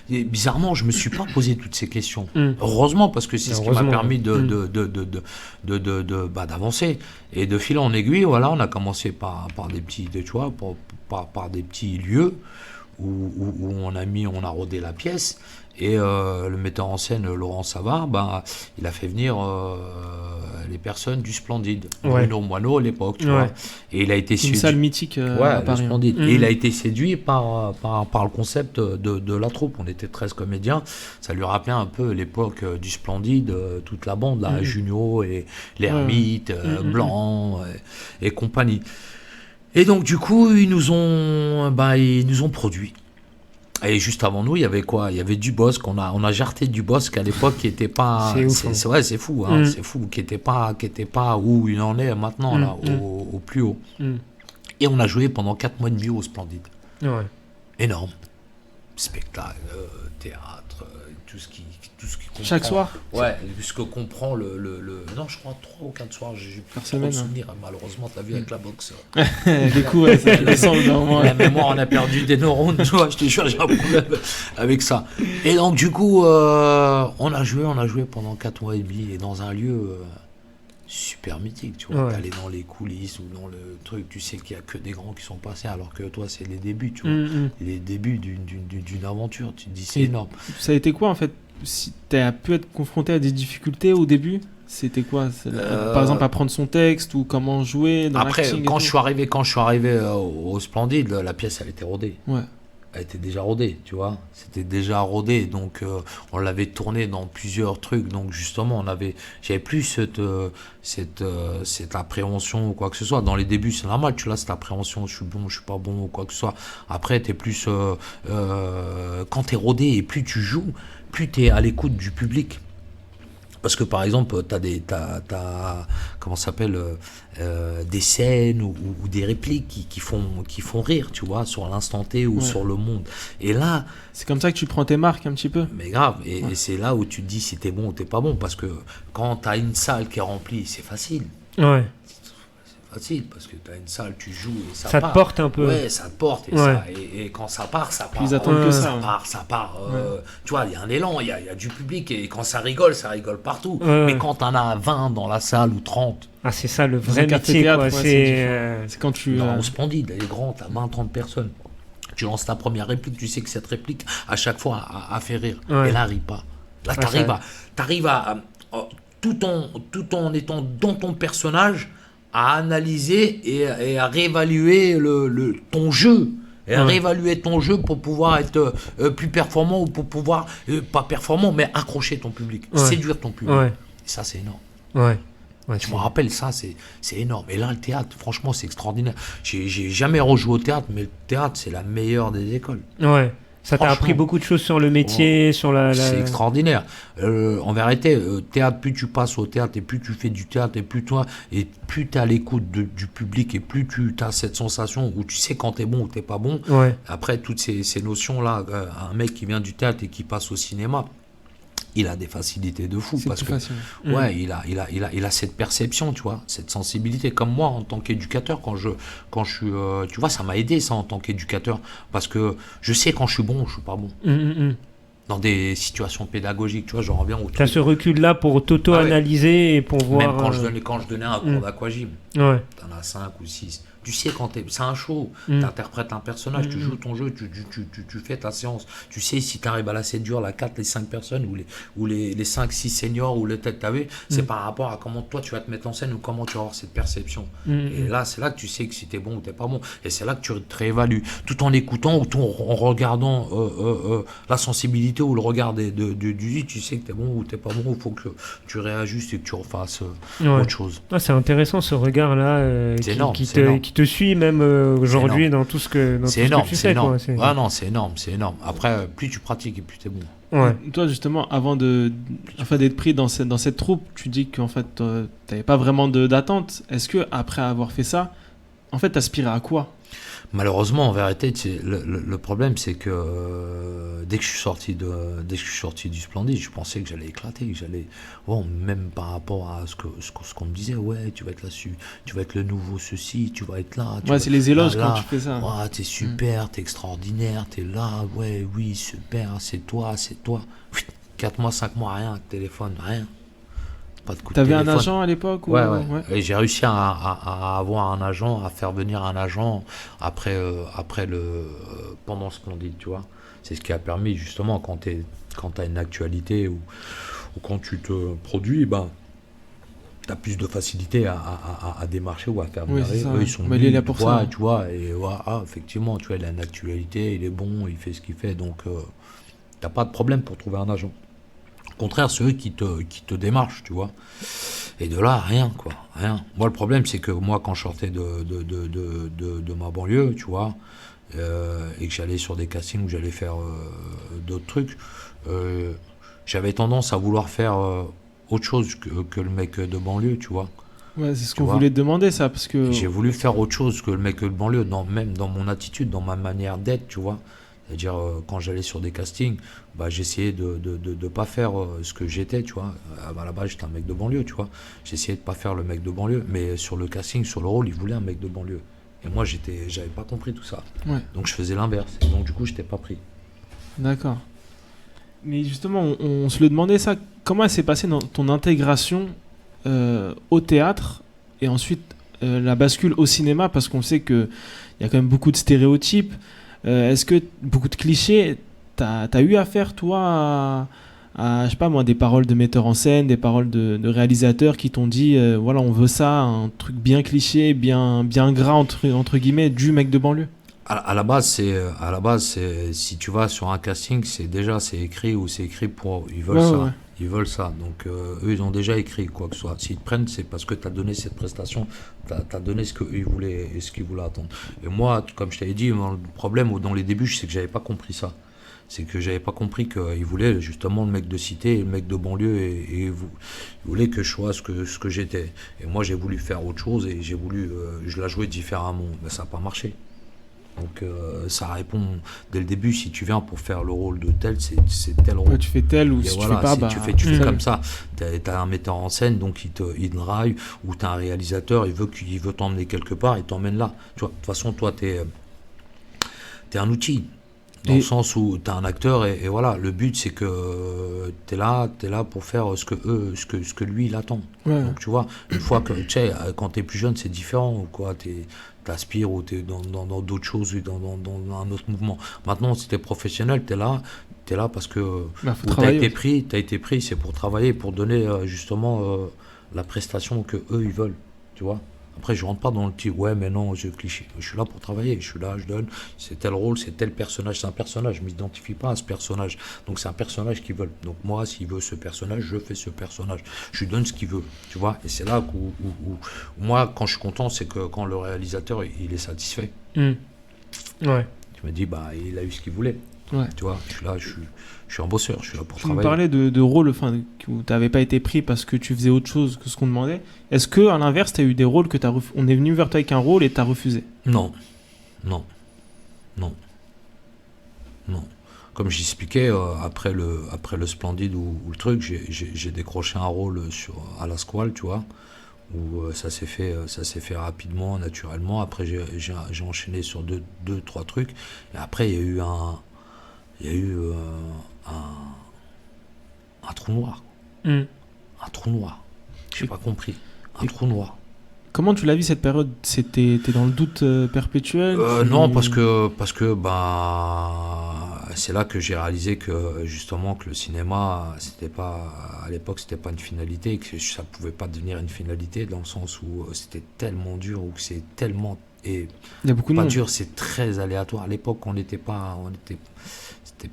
bizarrement, je me suis pas posé toutes ces questions. Heureusement, parce que c'est ce qui m'a permis d'avancer. Et de fil en aiguille, voilà, on a commencé par des petits, tu vois, par des petits lieux où on a rodé la pièce. Et le metteur en scène, Laurent Savard, il a fait venir les personnes du Splendide, Bruno Moineau à l'époque, tu vois. Et il a été séduit. Une salle mythique à Paris. Splendide. Et il a été séduit par le concept de la troupe. On était 13 comédiens. Ça lui rappelait un peu l'époque du Splendide, toute la bande, là, Junio et l'Ermite, Blanc et compagnie. Et donc, du coup, ils nous ont produit. Et juste avant nous, il y avait quoi? Il y avait Dubosc. On a jarté Dubosc à l'époque qui était pas. C'est ouf, hein. Ouais, c'est fou, hein, c'est fou, qui était pas où il en est maintenant là, au plus haut. Et on a joué pendant 4 mois et demi au Splendide. Ouais. Énorme. Spectacle, théâtre, tout ce qui comprend. Chaque soir? Ouais, ce que comprend non, je crois 3 ou 4 soirs, j'ai plus trop de souvenirs, malheureusement, t'as vu avec la boxe. Du coup, ouais, ça descend normalement. La mémoire, on a perdu des neurones, tu vois, je te jure, j'ai un problème avec ça. Et donc, du coup, on a joué pendant 4 mois et demi, et dans un lieu super mythique, tu vois. T'allais dans les coulisses ou dans le truc, tu sais qu'il n'y a que des grands qui sont passés, alors que toi, c'est les débuts, tu vois. Les débuts d'une aventure, tu te dis, c'est énorme. Ça a été quoi, en fait? Si t'as pu être confronté à des difficultés au début, c'était quoi? Par exemple, apprendre son texte ou comment jouer dans après, l'acting quand je suis arrivé au Splendide, la pièce, elle était rodée. Ouais. Elle était déjà rodée, tu vois. C'était déjà rodé, donc on l'avait tourné dans plusieurs trucs. Donc justement, j'avais plus cette appréhension ou quoi que ce soit. Dans les débuts, c'est normal, tu vois, cette appréhension, je suis bon, je suis pas bon ou quoi que ce soit. Après, t'es plus quand t'es rodé et plus tu joues, plus t'es à l'écoute du public. Parce que par exemple, t'as comment ça s'appelle, des scènes ou des répliques qui font rire, tu vois, sur l'instant T ou sur le monde. Et là, c'est comme ça que tu prends tes marques un petit peu. Mais grave, et c'est là où tu te dis si t'es bon ou t'es pas bon, parce que quand t'as une salle qui est remplie, c'est facile. Ouais. Facile, parce que tu as une salle, tu joues et ça te part. porte un peu. Ouais, ça te porte. Et quand ça part, ça part. Ils attendent que ça part. Tu vois, il y a un élan, il y a du public. Et quand ça rigole partout. Mais quand t'en as 20 dans la salle ou 30. Ah, c'est ça le vrai métier, quoi. C'est quand tu. Au Splendide, elle est grande, t'as 20-30 personnes. Tu lances ta première réplique, tu sais que cette réplique, à chaque fois, a fait rire. Et là, arrive pas. Là, t'arrives à tout en étant dans ton personnage, à analyser et à réévaluer ton jeu. Et à réévaluer ton jeu pour pouvoir être plus performant ou pour pouvoir, pas performant, mais accrocher ton public, séduire ton public. Et ça, c'est énorme. Je me rappelle, ça, c'est énorme. Et là, le théâtre, franchement, c'est extraordinaire. J'ai jamais rejoué au théâtre, mais le théâtre, c'est la meilleure des écoles. Ouais. Ça t'a appris beaucoup de choses sur le métier, sur la... C'est extraordinaire. En vérité, théâtre, plus tu passes au théâtre et plus tu fais du théâtre et plus tu es à l'écoute du public et plus tu as cette sensation où tu sais quand t'es bon ou t'es pas bon. Après, toutes ces notions-là, un mec qui vient du théâtre et qui passe au cinéma, il a des facilités de fou parce que il a cette perception, tu vois, cette sensibilité. Comme moi en tant qu'éducateur, quand je suis, tu vois, ça m'a aidé ça en tant qu'éducateur parce que je sais quand je suis bon ou je suis pas bon. Dans des situations pédagogiques, tu vois, j'en reviens au truc. T'as ce recul-là pour t'auto-analyser et pour voir... Même quand je donnais un cours d'aquagym, t'en as 5 ou 6. Tu sais quand c'est un show, t'interprètes un personnage, tu joues ton jeu, tu fais ta séance. Tu sais si t'arrives à la séduire, la 4, les 5 personnes, ou les 5, 6 seniors, ou les têtes t'as vu, c'est par rapport à comment toi tu vas te mettre en scène ou comment tu vas avoir cette perception. Et là, c'est là que tu sais que si t'es bon ou t'es pas bon. Et c'est là que tu te réévalues. Tout en écoutant ou en regardant la sensibilité ou le regard du tu sais que t'es bon ou t'es pas bon, il faut que tu réajustes et que tu refasses autre chose. C'est intéressant ce regard-là qui te suit même aujourd'hui dans tout ce que tu fais. C'est énorme. C'est énorme. Après, plus tu pratiques et plus t'es bon. Toi, justement, avant d'être pris dans cette troupe, tu dis qu'en fait, t'avais pas vraiment d'attente. Est-ce que après avoir fait ça, en fait, t'aspirais à quoi? Malheureusement, en vérité, le problème, c'est que dès que je suis sorti du Splendide, je pensais que j'allais éclater, même par rapport à ce qu'on me disait, tu vas être là-dessus, tu vas être le nouveau ceci, tu vas être là. C'est les éloges quand tu fais ça. T'es super, t'es extraordinaire, t'es là, oui, super, c'est toi. 4 mois, 5 mois, rien, téléphone, rien. T'avais un agent à l'époque Ouais. Et j'ai réussi à avoir un agent, à faire venir un agent pendant Splendide, tu vois. C'est ce qui a permis justement quand t'as une actualité ou quand tu te produis, t'as plus de facilité à démarcher ou à faire venir. Eux, ils sont venus, là pour ça. Tu vois, et effectivement, tu vois, il a une actualité, il est bon, il fait ce qu'il fait, donc t'as pas de problème pour trouver un agent. Au contraire, c'est eux qui te démarchent, tu vois. Et de là, rien. Moi, le problème, c'est que moi, quand je sortais de ma banlieue, tu vois, et que j'allais sur des castings où j'allais faire d'autres trucs, j'avais tendance à vouloir faire autre chose que le mec de banlieue, tu vois. Ouais, c'est ce Tu qu'on vois. voulait te demander, ça, parce que... J'ai voulu faire autre chose que le mec de banlieue, même dans mon attitude, dans ma manière d'être, tu vois. C'est-à-dire, quand j'allais sur des castings, bah, j'essayais de pas faire ce que j'étais, tu vois. À la base, j'étais un mec de banlieue, tu vois. J'essayais de pas faire le mec de banlieue, mais sur le casting, sur le rôle, ils voulaient un mec de banlieue. Et moi, j'avais pas compris tout ça. Ouais. Donc, je faisais l'inverse. Et donc, du coup, j'étais pas pris. D'accord. Mais justement, on se le demandait ça. Comment elle s'est passée dans ton intégration au théâtre et ensuite la bascule au cinéma, parce qu'on sait qu'il y a quand même beaucoup de stéréotypes. Est-ce que beaucoup de clichés, t'as eu affaire, toi, à, je sais pas moi, des paroles de metteurs en scène, des paroles de réalisateurs qui t'ont dit voilà, on veut ça, un truc bien cliché, bien gras, entre guillemets, du mec de banlieue? À la base, si tu vas sur un casting, c'est écrit ou c'est écrit pour. Ils veulent ça. Ouais. Ils veulent ça. Donc, eux, ils ont déjà écrit quoi que ce soit. S'ils te prennent, c'est parce que tu as donné cette prestation, tu as donné ce qu'ils voulaient et ce qu'ils voulaient attendre. Et moi, comme je t'avais dit, le problème dans les débuts, c'est que j'avais pas compris ça. C'est que j'avais pas compris qu'ils voulaient justement le mec de cité et le mec de banlieue et ils voulaient que je sois ce que j'étais. Et moi, j'ai voulu faire autre chose et je la jouais différemment. Mais ça n'a pas marché. Donc ça répond dès le début, si tu viens pour faire le rôle de tel, c'est tel rôle. Ouais, tu fais tel, ou Et si voilà, tu fais pas, bah... tu fais comme ça. T'as un metteur en scène, donc il te raille, ou t'as un réalisateur, il veut t'emmener quelque part, il t'emmène là. Tu vois, de toute façon, toi, t'es un outil. Dans le sens où t'es un acteur et voilà, le but c'est que t'es là pour faire ce que lui il attend. Ouais. Donc tu vois, une fois que, tu sais, quand t'es plus jeune c'est différent, ou quoi, t'aspires ou t'es dans d'autres choses, ou dans un autre mouvement. Maintenant, si t'es professionnel, t'es là parce que Bah, faut t'as travailler été pris, c'est pour travailler, pour donner justement la prestation que eux ils veulent, tu vois. Après, je rentre pas dans le petit ouais, mais non, je cliché. Je suis là pour travailler, je suis là, je donne. C'est tel rôle, c'est tel personnage, c'est un personnage. Je m'identifie pas à ce personnage. Donc, c'est un personnage qu'ils veulent. Donc, moi, s'il veut ce personnage, je fais ce personnage. Je lui donne ce qu'il veut, tu vois. Et c'est là où moi, quand je suis content, c'est que quand le réalisateur, il est satisfait. Ouais. Je me dis, bah, il a eu ce qu'il voulait. Ouais. Tu vois, je suis là, je suis un bosseur, je suis là pour Tu me travailler. parlais de rôles où tu n'avais pas été pris parce que tu faisais autre chose que ce qu'on demandait. Est-ce que à l'inverse, tu as eu des rôles que on est venu vers toi avec un rôle et tu as refusé? Non. Comme j'expliquais, après le Splendide ou le truc, j'ai décroché un rôle à la Squale, tu vois, où ça s'est fait rapidement, naturellement. Après, j'ai enchaîné sur deux, trois trucs. Et après, il y a eu un trou noir. Un trou noir. J'ai pas compris. Un trou noir. Comment tu l'as vu cette période? T'es dans le doute perpétuel? Non, parce que bah, c'est là que j'ai réalisé que justement que le cinéma, à l'époque, c'était pas une finalité, que ça pouvait pas devenir une finalité, dans le sens où c'était tellement dur, ou que c'est tellement... Et il y a beaucoup de pas monde. dur, c'est très aléatoire. À l'époque, c'était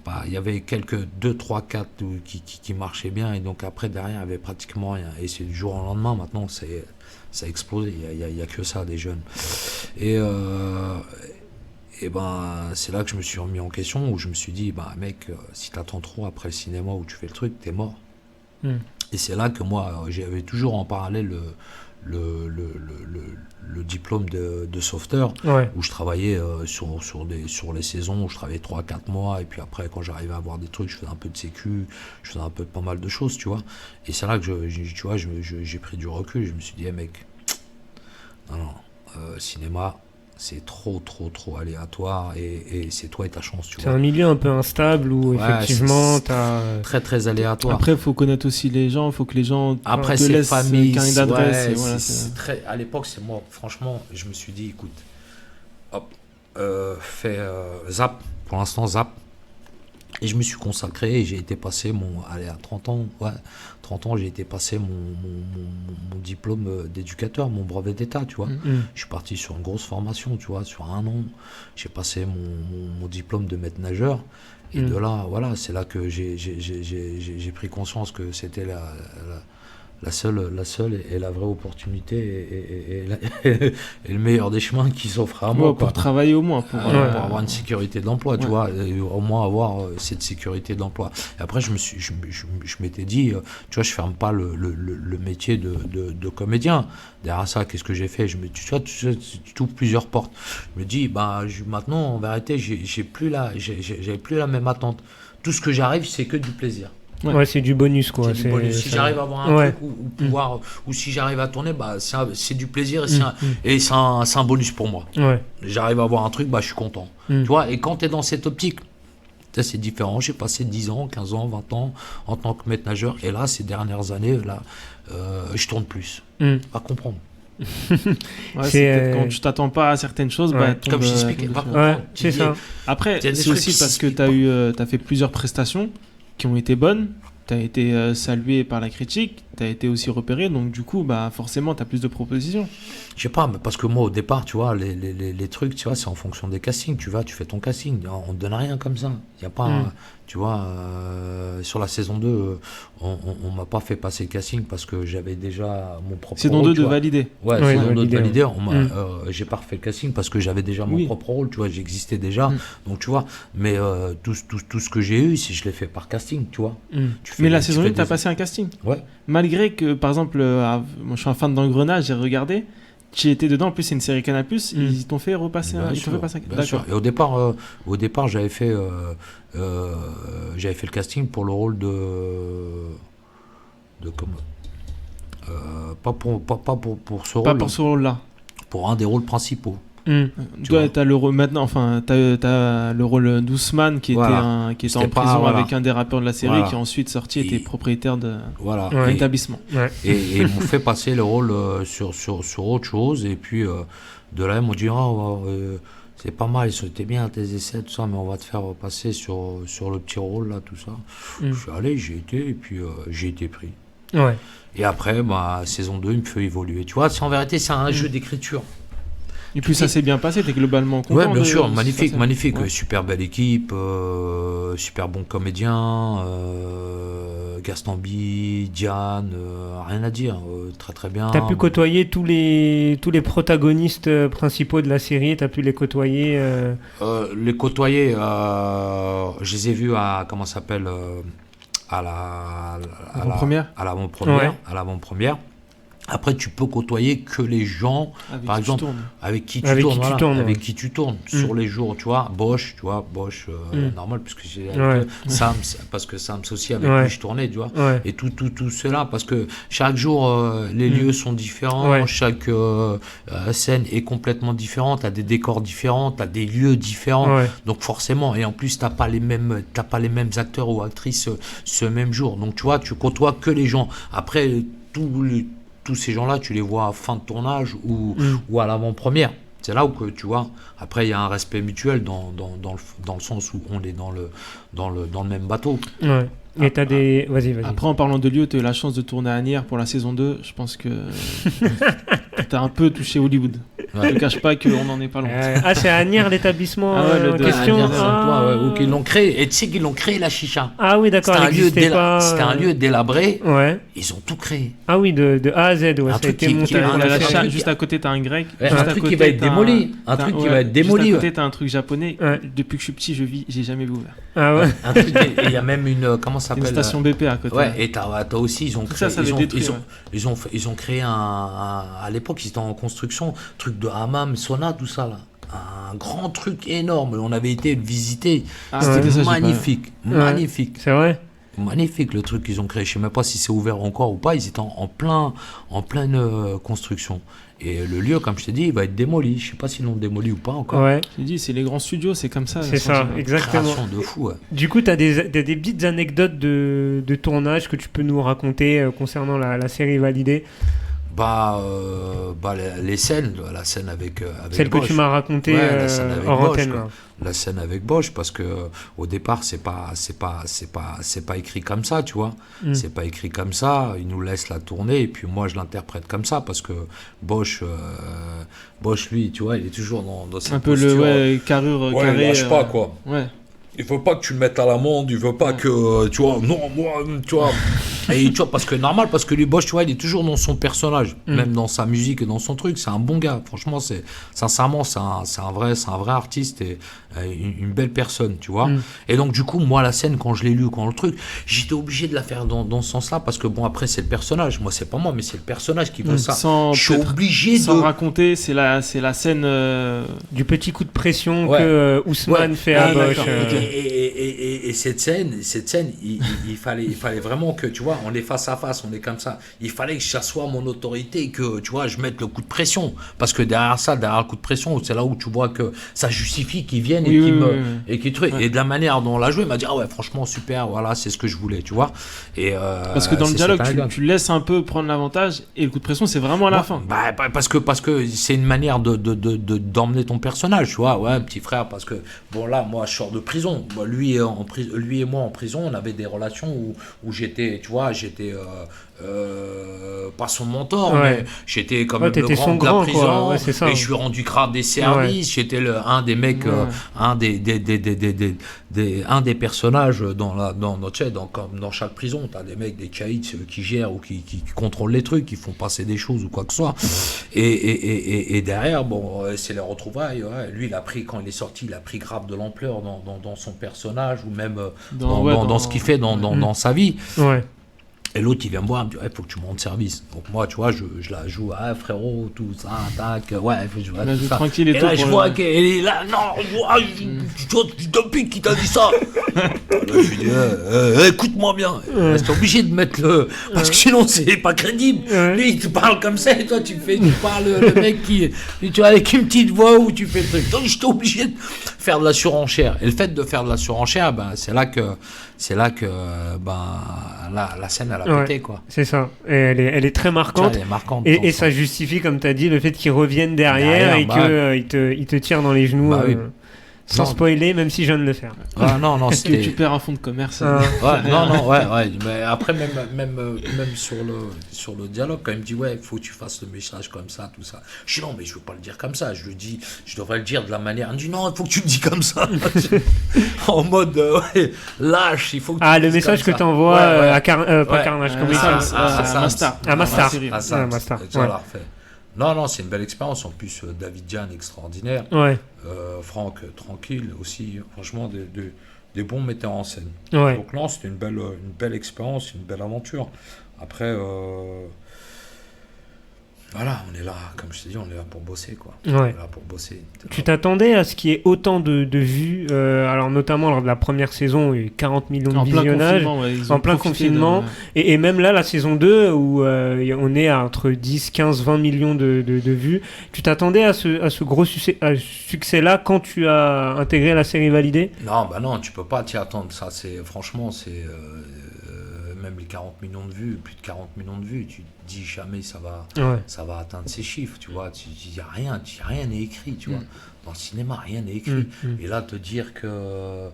pas, il y avait quelques 2, 3, 4 qui marchaient bien, et donc après derrière il y avait pratiquement rien. Et c'est du jour au lendemain. Maintenant, ça a explosé. Il y a que ça, des jeunes. Et ben c'est là que je me suis remis en question, où je me suis dit, bah mec, si t'attends trop après le cinéma où tu fais le truc, t'es mort. Et c'est là que moi, j'avais toujours en parallèle le diplôme de sauveteur, Ouais. où je travaillais sur les saisons, où je travaillais 3-4 mois, et puis après, quand j'arrivais à avoir des trucs, je faisais un peu de sécu, je faisais un peu pas mal de choses, tu vois. Et c'est là que tu vois, j'ai pris du recul, je me suis dit, hey, mec, non, cinéma, c'est trop aléatoire, et c'est toi et ta chance, tu C'est vois. un milieu un peu instable où Ouais, effectivement c'est t'as... très aléatoire. Après, il faut connaître aussi les gens, il faut que les gens Après, te c'est laissent famille, carnet d'adresse. Et voilà, c'est très... À l'époque, c'est moi, franchement, je me suis dit, écoute, hop, fais Zap, pour l'instant Zap. Et je me suis consacré, et j'ai été passer à 30 ans, j'ai été passer mon diplôme d'éducateur, mon brevet d'état, tu vois. Je suis parti sur une grosse formation, tu vois, sur 1 an. J'ai passé mon diplôme de maître nageur. Et de là, voilà, c'est là que j'ai pris conscience que c'était la seule et la vraie opportunité et le meilleur des chemins qui s'offre à moi. Pour travailler au moins. Pour avoir une sécurité de l'emploi, tu vois, et au moins avoir cette sécurité de l'emploi. Et après, je m'étais dit, tu vois, je ferme pas le métier de comédien. Derrière ça, qu'est-ce que j'ai fait? Tu ouvres plusieurs portes. Je me dis, maintenant, en vérité, j'avais plus la même attente. Tout ce que j'arrive, c'est que du plaisir. Ouais, c'est du bonus, quoi. C'est du bonus. Si j'arrive à avoir un truc ou si j'arrive à tourner, c'est du plaisir et c'est un bonus pour moi. Ouais. J'arrive à avoir un truc, je suis content. Tu vois, et quand tu es dans cette optique, ça, c'est différent. J'ai passé 10 ans, 15 ans, 20 ans en tant que maître nageur. Et là, ces dernières années, je tourne plus. Pas comprendre. C'est quand tu t'attends pas à certaines choses, comme je t'expliquais, c'est ça. Après, c'est aussi parce que tu as fait plusieurs prestations qui ont été bonnes, tu as été salué par la critique, tu as été aussi repéré, donc du coup, forcément, tu as plus de propositions. Je sais pas, mais parce que moi, au départ, tu vois, les trucs, tu vois, c'est en fonction des castings. Tu fais ton casting, on te donne rien comme ça. Il y a pas, tu vois, sur la saison 2, on m'a pas fait passer le casting parce que j'avais déjà mon propre saison rôle. Saison 2 de valider. Ouais, saison 2 de valider. J'ai pas refait le casting parce que j'avais déjà mon propre rôle, tu vois, j'existais déjà. Donc, tu vois, mais tout ce que j'ai eu, si je l'ai fait par casting, tu vois. Mais la saison 1, tu as passé un casting. Ouais. Malgré que, par exemple, moi je suis un fan d'Engrenage, j'ai regardé, tu étais dedans, en plus c'est une série Canal+, ils t'ont fait repasser un casting. D'accord. Et au départ j'avais fait le casting pour le rôle de pas pour ce rôle. Pas pour ce rôle-là. Pour un des rôles principaux. T'as le rôle maintenant, enfin t'as le rôle d'Ousmane qui était en prison avec un des rappeurs de la série qui ensuite sorti était propriétaire de l'établissement. Et ils m'ont fait passer le rôle sur autre chose et puis de là ils m'ont dit c'est pas mal, c'était bien tes essais tout ça, mais on va te faire passer sur le petit rôle là tout ça. Je suis allé, j'y étais et puis j'ai été pris. Et après saison 2 il me fait évoluer, tu vois, en vérité c'est un jeu d'écriture. Et puis ça s'est bien passé, t'es globalement content. Ouais, bien sûr, magnifique. Ouais. Super belle équipe, super bon comédien, Gaston Bide, Diane, rien à dire, très très bien. T'as pu côtoyer tous les protagonistes principaux de la série, t'as pu les côtoyer Les côtoyer, je les ai vus à, comment ça s'appelle, à l'avant-première. Après, tu peux côtoyer que les gens, par exemple, avec qui tu tournes sur les jours, tu vois. Bosch, normal, puisque j'ai Sam, parce que Sam, c'est aussi avec lui je tournais, tu vois. Et tout cela, parce que chaque jour, les lieux sont différents, chaque scène est complètement différente, t'as des décors différents, t'as des lieux différents. Donc forcément, et en plus, t'as pas les mêmes acteurs ou actrices ce même jour. Donc tu vois, tu côtoies que les gens. Après, tous ces gens-là, tu les vois à fin de tournage ou à l'avant-première. C'est là où que tu vois. Après, il y a un respect mutuel dans le sens où on est dans le même bateau. Ouais. Et t'as des... Vas-y. Après, en parlant de lieu, tu as eu la chance de tourner à Agnières pour la saison 2. Je pense que t'as un peu touché Hollywood. Je ne cache pas qu'on n'en est pas loin. C'est à Agnières l'établissement en question. Ou qu'ils l'ont créé. Et tu sais qu'ils l'ont créé la chicha. Ah oui, d'accord. C'était un lieu délabré. Ouais. Ils ont tout créé. Ah oui, de A à Z. Ouais, ça a été monté. Juste à côté, t'as un grec. Un truc qui va être démoli. Juste à côté, t'as un truc japonais. Depuis que je suis petit, j'ai jamais vu ouvert. Ah ouais. Il y a même une... Comment ça s'appelle, une station BP à côté. Ouais, et t'as aussi, ils ont créé... Ils ont créé à l'époque, ils étaient en construction, truc de hammam, sauna, tout ça là. Un grand truc énorme. On avait été le visiter. C'était magnifique. Magnifique. C'est vrai. Magnifique le truc qu'ils ont créé. Je sais même pas si c'est ouvert encore ou pas. Ils étaient en pleine construction. Et le lieu, comme je t'ai dit, il va être démoli. Je sais pas s'ils l'ont démoli ou pas encore. Ouais. Je t'ai dit, c'est les grands studios, c'est comme ça. C'est ça, exactement. Création de fou. Ouais. Du coup, t'as des petites anecdotes de tournage que tu peux nous raconter concernant la série validée. Les scènes, la scène avec celle Bosch. Que tu m'as raconté hors antenne. La scène avec Bosch, parce que au départ c'est pas écrit comme ça, tu vois. C'est pas écrit comme ça. Il nous laisse la tourner et puis moi je l'interprète comme ça parce que Bosch lui, tu vois, il est toujours dans cette un peu posture, carrure carré. Il lâche pas quoi. Ouais. il veut pas que tu le mettes à l'amende, il veut pas que, tu vois, non, moi, tu vois. Et tu vois, parce que normal, parce que lui, Bosch, tu vois, il est toujours dans son personnage, même dans sa musique et dans son truc. C'est un bon gars, franchement, sincèrement, c'est un vrai artiste et une belle personne, tu vois. Et donc, du coup, moi, la scène, quand je l'ai lu, quand le truc, j'étais obligé de la faire dans ce sens-là, parce que bon, après, c'est le personnage. Moi, c'est pas moi, mais c'est le personnage qui veut ça. Je suis obligé sans raconter, c'est la scène du petit coup de pression que Ousmane fait à Bosch. Et cette scène, il fallait vraiment que, tu vois, on est face à face, on est comme ça. Il fallait que ça soit mon autorité et que, tu vois, je mette le coup de pression. Parce que derrière le coup de pression, c'est là où tu vois que ça justifie qu'ils viennent et qu'ils truquent. Et de la manière dont on l'a joué, il m'a dit, ah ouais, franchement, super, voilà, c'est ce que je voulais, tu vois. Et, parce que dans le dialogue, tu laisses un peu prendre l'avantage et le coup de pression, c'est vraiment à la fin. Bah, parce que c'est une manière d'emmener ton personnage, tu vois. Ouais, petit frère, parce que, bon, là, moi, je sors de prison. Lui et moi en prison, on avait des relations où j'étais, tu vois, pas son mentor, mais j'étais quand même le grand de la prison, et je lui ai rendu grave des services, j'étais un des mecs, un des personnages dans chaque prison, t'as des mecs, des caïds qui gèrent ou qui contrôlent les trucs, qui font passer des choses ou quoi que ce soit, et derrière, bon, c'est les retrouvailles, lui il a pris, quand il est sorti, il a pris grave de l'ampleur dans son personnage, ou même dans ce qu'il fait dans sa vie. Et l'autre, il vient me voir, il me dit, il faut que tu me rendes service. Donc moi, tu vois, je la joue, frérot, tout ça, tac, ouais, je vois tout ça. Tranquille et là, je vois qu'elle est là, non, tu te piques qui t'a dit ça. Là, je lui dis, écoute-moi bien. T'es obligé de mettre le... Parce que sinon, c'est pas crédible. Lui, il te parle comme ça, et toi, tu parles le mec qui... Tu vois, avec une petite voix où tu fais le truc. Donc, j'étais obligé de faire de la surenchère. Et le fait de faire de la surenchère, ben, c'est là que la scène elle a pété, quoi. C'est ça. Et elle est très marquante. Elle est marquante, et ça justifie, comme tu as dit, le fait qu'il revienne derrière et qu'il te tire dans les genoux. Sans spoiler, même si je viens de le faire. Non, est-ce que tu perds un fonds de commerce ouais. Mais après, même sur le dialogue, quand il me dit, ouais, il faut que tu fasses le message comme ça, tout ça. Je dis, non, mais je veux pas le dire comme ça. Je devrais le dire de la manière. Il me dit, non, il faut que tu le dis comme ça. En mode, lâche, il faut que tu le message que tu envoies à Carnage, comme à Mastar. Voilà, fait. Non, c'est une belle expérience. En plus, David Dian, extraordinaire. Franck, tranquille aussi. Franchement, des bons metteurs en scène. Donc là, c'était une belle expérience, une belle aventure. Après, voilà, on est là, comme je t'ai dit, on est là pour bosser, quoi. On est là pour bosser. Tu t'attendais à ce qu'il y ait autant de vues, alors notamment lors de la première saison, il y a eu 40 millions de visionnages, en plein confinement, et même là, la saison 2, où on est à entre 10, 15, 20 millions de vues. Tu t'attendais à ce gros succès-là quand tu as intégré la série validée ? Non, tu peux pas t'y attendre. Ça, franchement, même les 40 millions de vues, plus de 40 millions de vues, tu te dis jamais ça va atteindre ces chiffres, tu vois. Il n'y a rien n'est écrit, tu vois. Dans le cinéma, rien n'est écrit. Et là, te dire que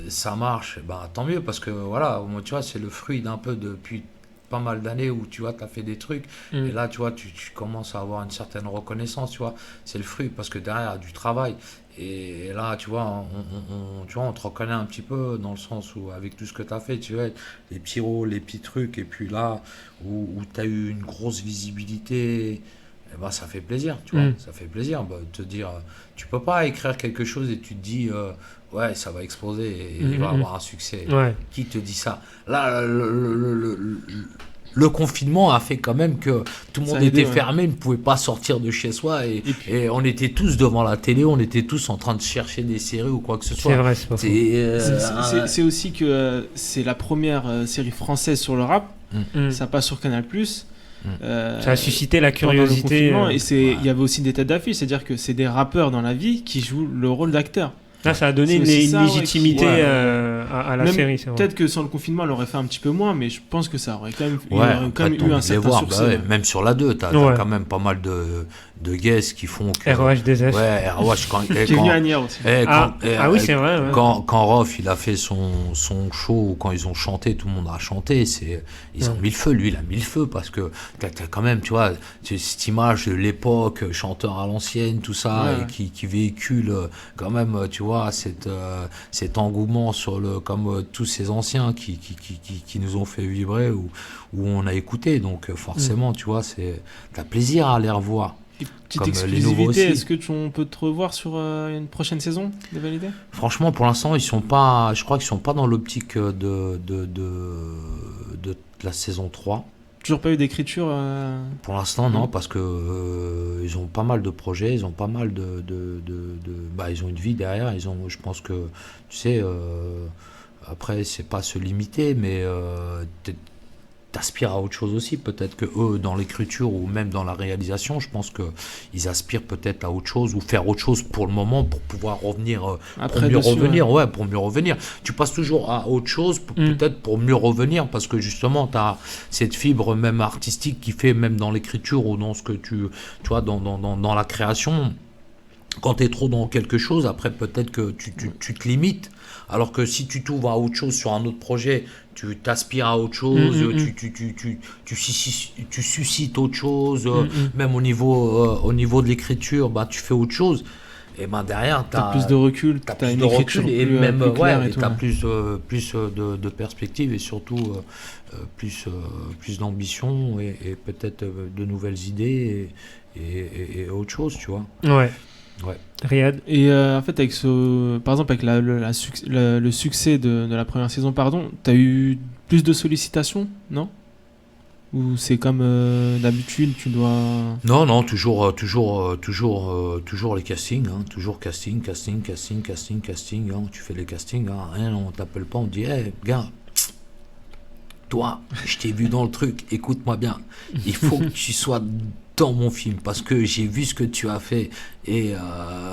ça marche, tant mieux, parce que voilà, tu vois, c'est le fruit d'un peu depuis pas mal d'années où tu vois, tu as fait des trucs, et là, tu vois, tu commences à avoir une certaine reconnaissance, tu vois. C'est le fruit, parce que derrière, il y a du travail. Et là, tu vois, on te reconnaît un petit peu dans le sens où, avec tout ce que tu as fait, tu vois, les petits rôles, les petits trucs, et puis là, où tu as eu une grosse visibilité, ça fait plaisir, tu vois, ça fait plaisir de te dire, tu peux pas écrire quelque chose et tu te dis, ouais, ça va exploser et il va avoir un succès. Qui te dit ça ? Là, le confinement a fait quand même que tout le monde était fermé, ne pouvait pas sortir de chez soi et on était tous devant la télé, on était tous en train de chercher des séries ou quoi que ce soit. C'est vrai, c'est pas faux. C'est aussi que c'est la première série française sur le rap, ça passe sur Canal+. Ça a suscité la curiosité. Et il y avait aussi des têtes d'affiche, c'est-à-dire que c'est des rappeurs dans la vie qui jouent le rôle d'acteur. Là, ça a donné une légitimité à la série. C'est peut-être que sans le confinement, elle aurait fait un petit peu moins, mais je pense que ça aurait quand même eu un certain succès. Même sur la 2, t'as quand même pas mal de guests qui font que... ROHDF. Ouais, ROH qui est venu à Nier aussi. Oui, c'est vrai. Quand Rof, il a fait son show, quand ils ont chanté, tout le monde a chanté, ils ont mis le feu. Lui, il a mis le feu parce que t'as quand même, tu vois, cette image de l'époque, chanteur à l'ancienne, tout ça, et qui véhicule quand même, tu vois, vois, cet engouement comme tous ces anciens qui nous ont fait vibrer ou on a écouté. Donc forcément, tu vois, t'as plaisir à les revoir. Et petite Comme les nouveaux aussi. exclusivité, est-ce que on peut te revoir sur une prochaine saison de Validé? Franchement, pour l'instant, je crois qu'ils sont pas dans l'optique de la saison 3. Toujours pas eu d'écriture Pour l'instant, non, parce que ils ont pas mal de projets, ils ont pas mal ils ont une vie derrière. Je pense que, tu sais, après, c'est pas se limiter, mais t'aspires à autre chose aussi. Peut-être que eux, dans l'écriture ou même dans la réalisation, je pense que ils aspirent peut-être à autre chose ou faire autre chose pour le moment pour pouvoir revenir, après pour mieux dessus, revenir. Ouais, pour mieux revenir. Tu passes toujours à autre chose, peut-être pour mieux revenir, parce que justement, t'as cette fibre même artistique qui fait même dans l'écriture ou dans ce que tu vois, dans la création. Quand tu es trop dans quelque chose, après peut-être que tu te limites. Alors que si tu t'ouvres à autre chose sur un autre projet, tu t'aspires à autre chose, tu suscites autre chose, même au niveau de l'écriture, bah, tu fais autre chose. Et ben derrière, t'as plus de recul, t'as une de écriture recul et plus, même plus claire et tout, t'as ouais. plus de perspectives et surtout plus d'ambition et peut-être de nouvelles idées et autre chose, tu vois. Ouais. Ouais. Riyad. Et en fait, par exemple, avec le succès de la première saison, t'as eu plus de sollicitations, non? Ou c'est comme d'habitude, tu dois... Non, toujours les castings, hein, toujours casting, hein, tu fais les castings, hein, rien, on t'appelle pas, on dit, hey, gars, toi, je t'ai vu dans le truc, écoute-moi bien, il faut que tu sois dans mon film, parce que j'ai vu ce que tu as fait et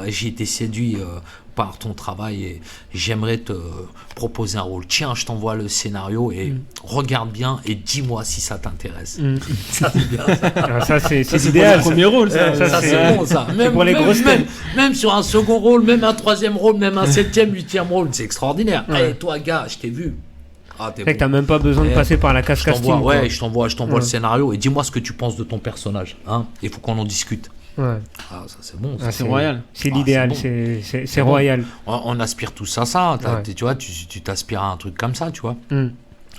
j'ai été séduit par ton travail et j'aimerais te proposer un rôle. Tiens, je t'envoie le scénario et regarde bien et dis-moi si ça t'intéresse. Ça, c'est bien, ça. Alors ça, c'est C'est l'idéal. le premier rôle, ça. Ça, c'est bon, ça. Même, pour les grosses têtes. même sur un second rôle, même un troisième rôle, même un septième, huitième rôle, c'est extraordinaire. Ouais. Hey, toi, gars, je t'ai vu. Ah, t'es Fait que bon. t'as même pas besoin de passer par la case casting. Ouais, quoi. je t'envoie le scénario et dis-moi ce que tu penses de ton personnage. Hein. Il faut qu'on en discute. Ouais. Ah, ça c'est bon. Ça. Ah, C'est royal. C'est Ah, l'idéal, c'est c'est bon. royal. On aspire tous à ça. Ouais. Tu vois, tu t'aspires à un truc comme ça, tu vois.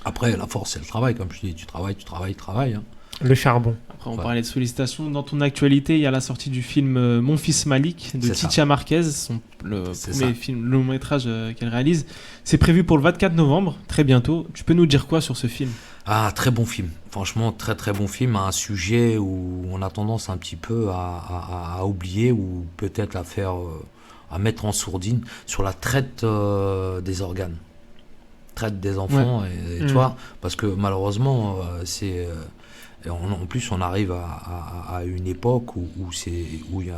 Après, la force, c'est le travail, comme je dis. Tu travailles. Hein. Le charbon. Après, on parlait de sollicitations. Dans ton actualité, il y a la sortie du film Mon fils Malik de C'est ça. Titia Marquez, le C'est premier ça. film, le long métrage qu'elle réalise. C'est prévu pour le 24 novembre, très bientôt. Tu peux nous dire quoi sur ce film? Ah, très bon film. Franchement, très très bon film. Un sujet où on a tendance un petit peu à oublier ou peut-être à mettre en sourdine sur la traite des organes. Traite des enfants. Et tu vois, parce que malheureusement, et en plus, on arrive à une époque où il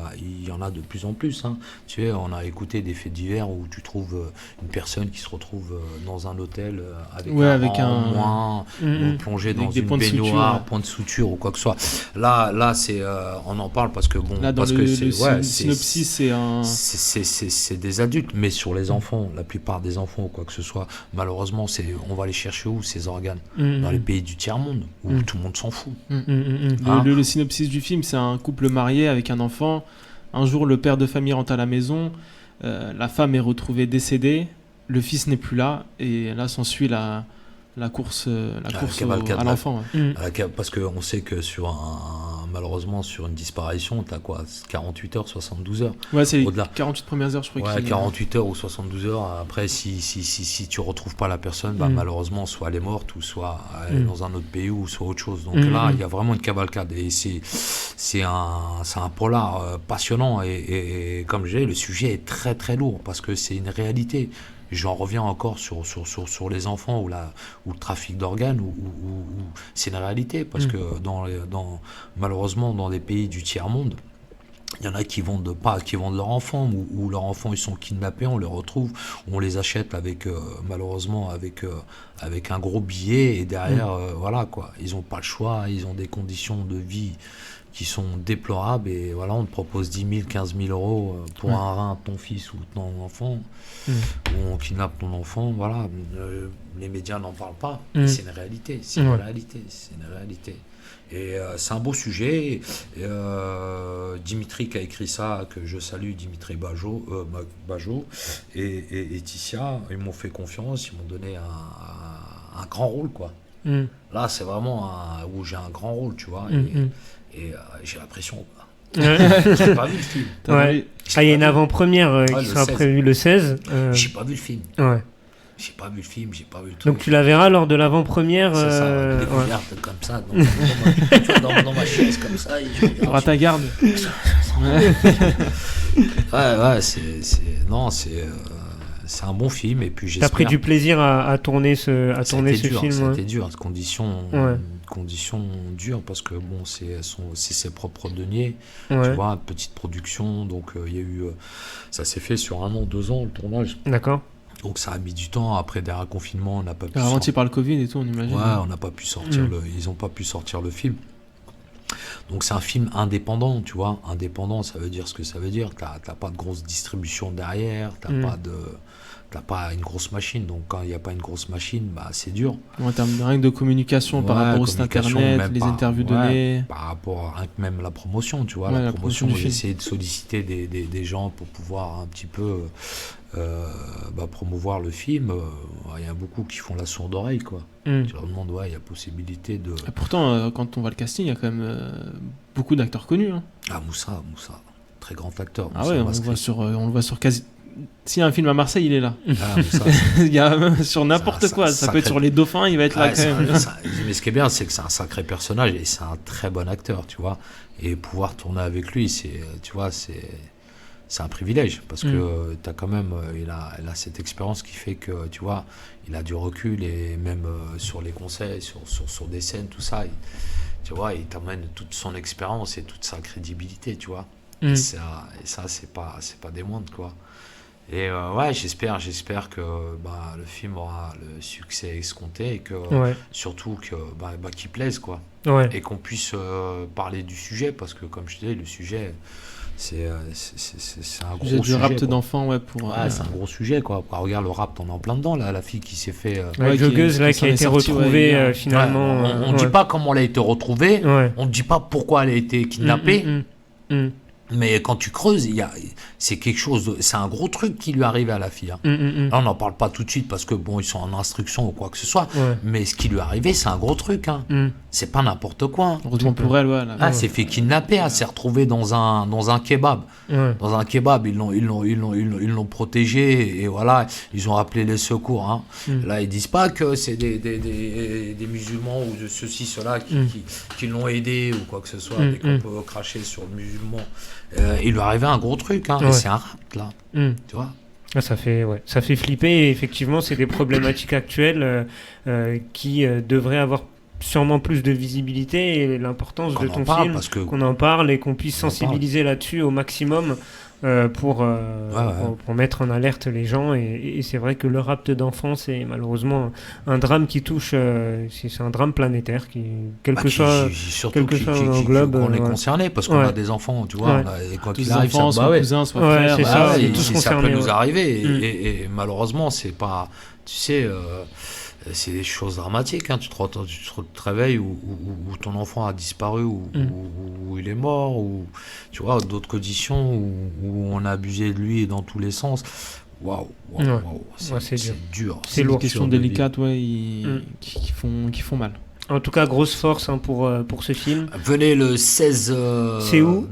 y en a de plus en plus. Hein. Tu sais, on a écouté des faits divers où tu trouves une personne qui se retrouve dans un hôtel avec un moins, ou plongé dans des une points de suture, baignoire, ouais. point de suture ou quoi que ce soit. Là, c'est, on en parle parce que bon, Là, dans parce que c'est, synopsis, c'est un... c'est des adultes, mais sur les enfants, la plupart des enfants ou quoi que ce soit, malheureusement, on va les chercher où ces organes? Dans les pays du tiers-monde, où tout le monde s'en fout. Le synopsis du film, c'est un couple marié avec un enfant. Un jour, le père de famille rentre à la maison. La femme est retrouvée décédée. Le fils n'est plus là. Et là s'ensuit la course, à l'enfant. Ouais. Parce qu'on sait que malheureusement, sur une disparition, tu as quoi? 48 heures, 72 heures? Ouais, c'est les Au-delà. 48 premières heures, je crois. Ouais, 48 heures ou 72 heures. Après, si tu retrouves pas la personne, malheureusement, soit elle est morte, ou soit elle est dans un autre pays, ou soit autre chose. Donc là, il y a vraiment une cavalcade. Et c'est un polar passionnant. Et comme je disais, le sujet est très très lourd, parce que c'est une réalité. J'en reviens encore sur les enfants ou le trafic d'organes, où c'est une réalité, parce que malheureusement, dans des pays du tiers-monde, il y en a qui vendent leurs enfants, ou leurs enfants ils sont kidnappés, on les retrouve, on les achète malheureusement avec un gros billet, et derrière voilà quoi, ils n'ont pas le choix, ils ont des conditions de vie qui sont déplorables, et voilà, on te propose 10 000, 15 000 euros pour un rein de ton fils ou de ton enfant, ou on kidnappe ton enfant, voilà. Les médias n'en parlent pas, mais c'est une réalité, c'est une réalité. Et c'est un beau sujet. Dimitri qui a écrit ça, que je salue, Dimitri Bajo et Ticia, ils m'ont fait confiance, ils m'ont donné un grand rôle, quoi. Là, c'est vraiment où j'ai un grand rôle, tu vois, et j'ai la pression, quoi. J'ai pas vu le film. Il y a une avant-première qui sera prévue le 16. J'ai pas vu le film. Ouais. J'ai pas vu le film, j'ai pas vu le truc. Donc tu la verras lors de l'avant-première. C'est ça, découverte comme ça, dans ma chaise comme ça. Tu auras ta garde. C'est un bon film, et puis j'espère. T'as pris du plaisir à tourner ce film. C'était dur, conditions dures, parce que bon, c'est ses propres deniers, tu vois, petite production, donc il y a eu, ça s'est fait sur 1 an, 2 ans le tournage. D'accord. Donc ça a mis du temps. Après, derrière confinement, on n'a pas pu. Ralenti par le Covid et tout, on imagine. Ouais, on n'a pas pu sortir ils n'ont pas pu sortir le film. Donc c'est un film indépendant, tu vois. Indépendant, ça veut dire ce que ça veut dire. T'as pas de grosse distribution derrière, t'as pas une grosse machine. Donc quand il n'y a pas une grosse machine, bah c'est dur. En termes de règles de communication par rapport au site internet, les interviews données. Par rapport à même la promotion, tu vois. La promotion, j'ai essayé de solliciter des gens pour pouvoir un petit peu promouvoir le film. Il y a beaucoup qui font la sourde oreille, quoi. Tu leur demandes, il y a possibilité de. Et pourtant, quand on voit le casting, il y a quand même beaucoup d'acteurs connus. Hein. Ah, Moussa, très grand acteur. Ah ouais, on le voit sur quasi. S'il y a un film à Marseille, il est là. Ah, Moussa, il y a sur n'importe quoi. Ça peut être sur les dauphins, il va être là quand même. Mais ce qui est bien, c'est que c'est un sacré personnage, et c'est un très bon acteur, tu vois. Et pouvoir tourner avec lui, c'est un privilège, parce que t'as quand même, il a cette expérience qui fait que, tu vois, il a du recul, et même sur les conseils, sur des scènes, tout ça, tu vois, il t'amène toute son expérience et toute sa crédibilité, tu vois. Et ça, c'est pas des moindres, quoi. Et j'espère que le film aura le succès escompté, et que surtout qu'il plaise, quoi. Et qu'on puisse parler du sujet, parce que, comme je te dis, le sujet, c'est un gros sujet. Du rap d'enfants, c'est un gros sujet, quoi. Regarde, le rap, t'en es en plein dedans, là, la fille qui s'est fait. joggeuse, qui a été retrouvée finalement. On ne dit pas comment elle a été retrouvée, on ne dit pas pourquoi elle a été kidnappée. Mais quand tu creuses, c'est quelque chose, c'est un gros truc qui lui arrive à la fille. Là, on n'en parle pas tout de suite, parce que bon, ils sont en instruction ou quoi que ce soit. Mais ce qui lui est arrivé, c'est un gros truc. C'est pas n'importe quoi. Heureusement pour elle, elle s'est fait kidnapper, elle s'est retrouvée dans un kebab. Dans un kebab, ils l'ont protégée, et voilà, ils ont appelé les secours. Là, ils disent pas que c'est des musulmans ou de ceci, cela qui l'ont aidé ou quoi que ce soit, et qu'on peut cracher sur le musulman. Il lui arrivait un gros truc, et c'est un rap, là. Tu vois. Ça fait flipper, et effectivement, c'est des problématiques actuelles qui devraient avoir sûrement plus de visibilité, et l'importance de ton film, qu'on en parle, et qu'on puisse sensibiliser là-dessus au maximum pour mettre en alerte les gens. Et c'est vrai que le rapt d'enfants, c'est malheureusement un drame qui touche, c'est un drame planétaire, quel que soit le globe. On est concerné, parce qu'on a des enfants, tu vois, et quoi qu'il arrive, enfants, soit cousins, soit frères, c'est ça, ça peut nous arriver, et malheureusement, c'est pas, tu sais, c'est des choses dramatiques, tu te réveilles où ton enfant a disparu, où il est mort, ou tu vois, d'autres conditions où on a abusé de lui dans tous les sens. Waouh, c'est dur. C'est lourd. Des questions délicates, qui font mal. En tout cas, grosse force pour ce film. Venez le 16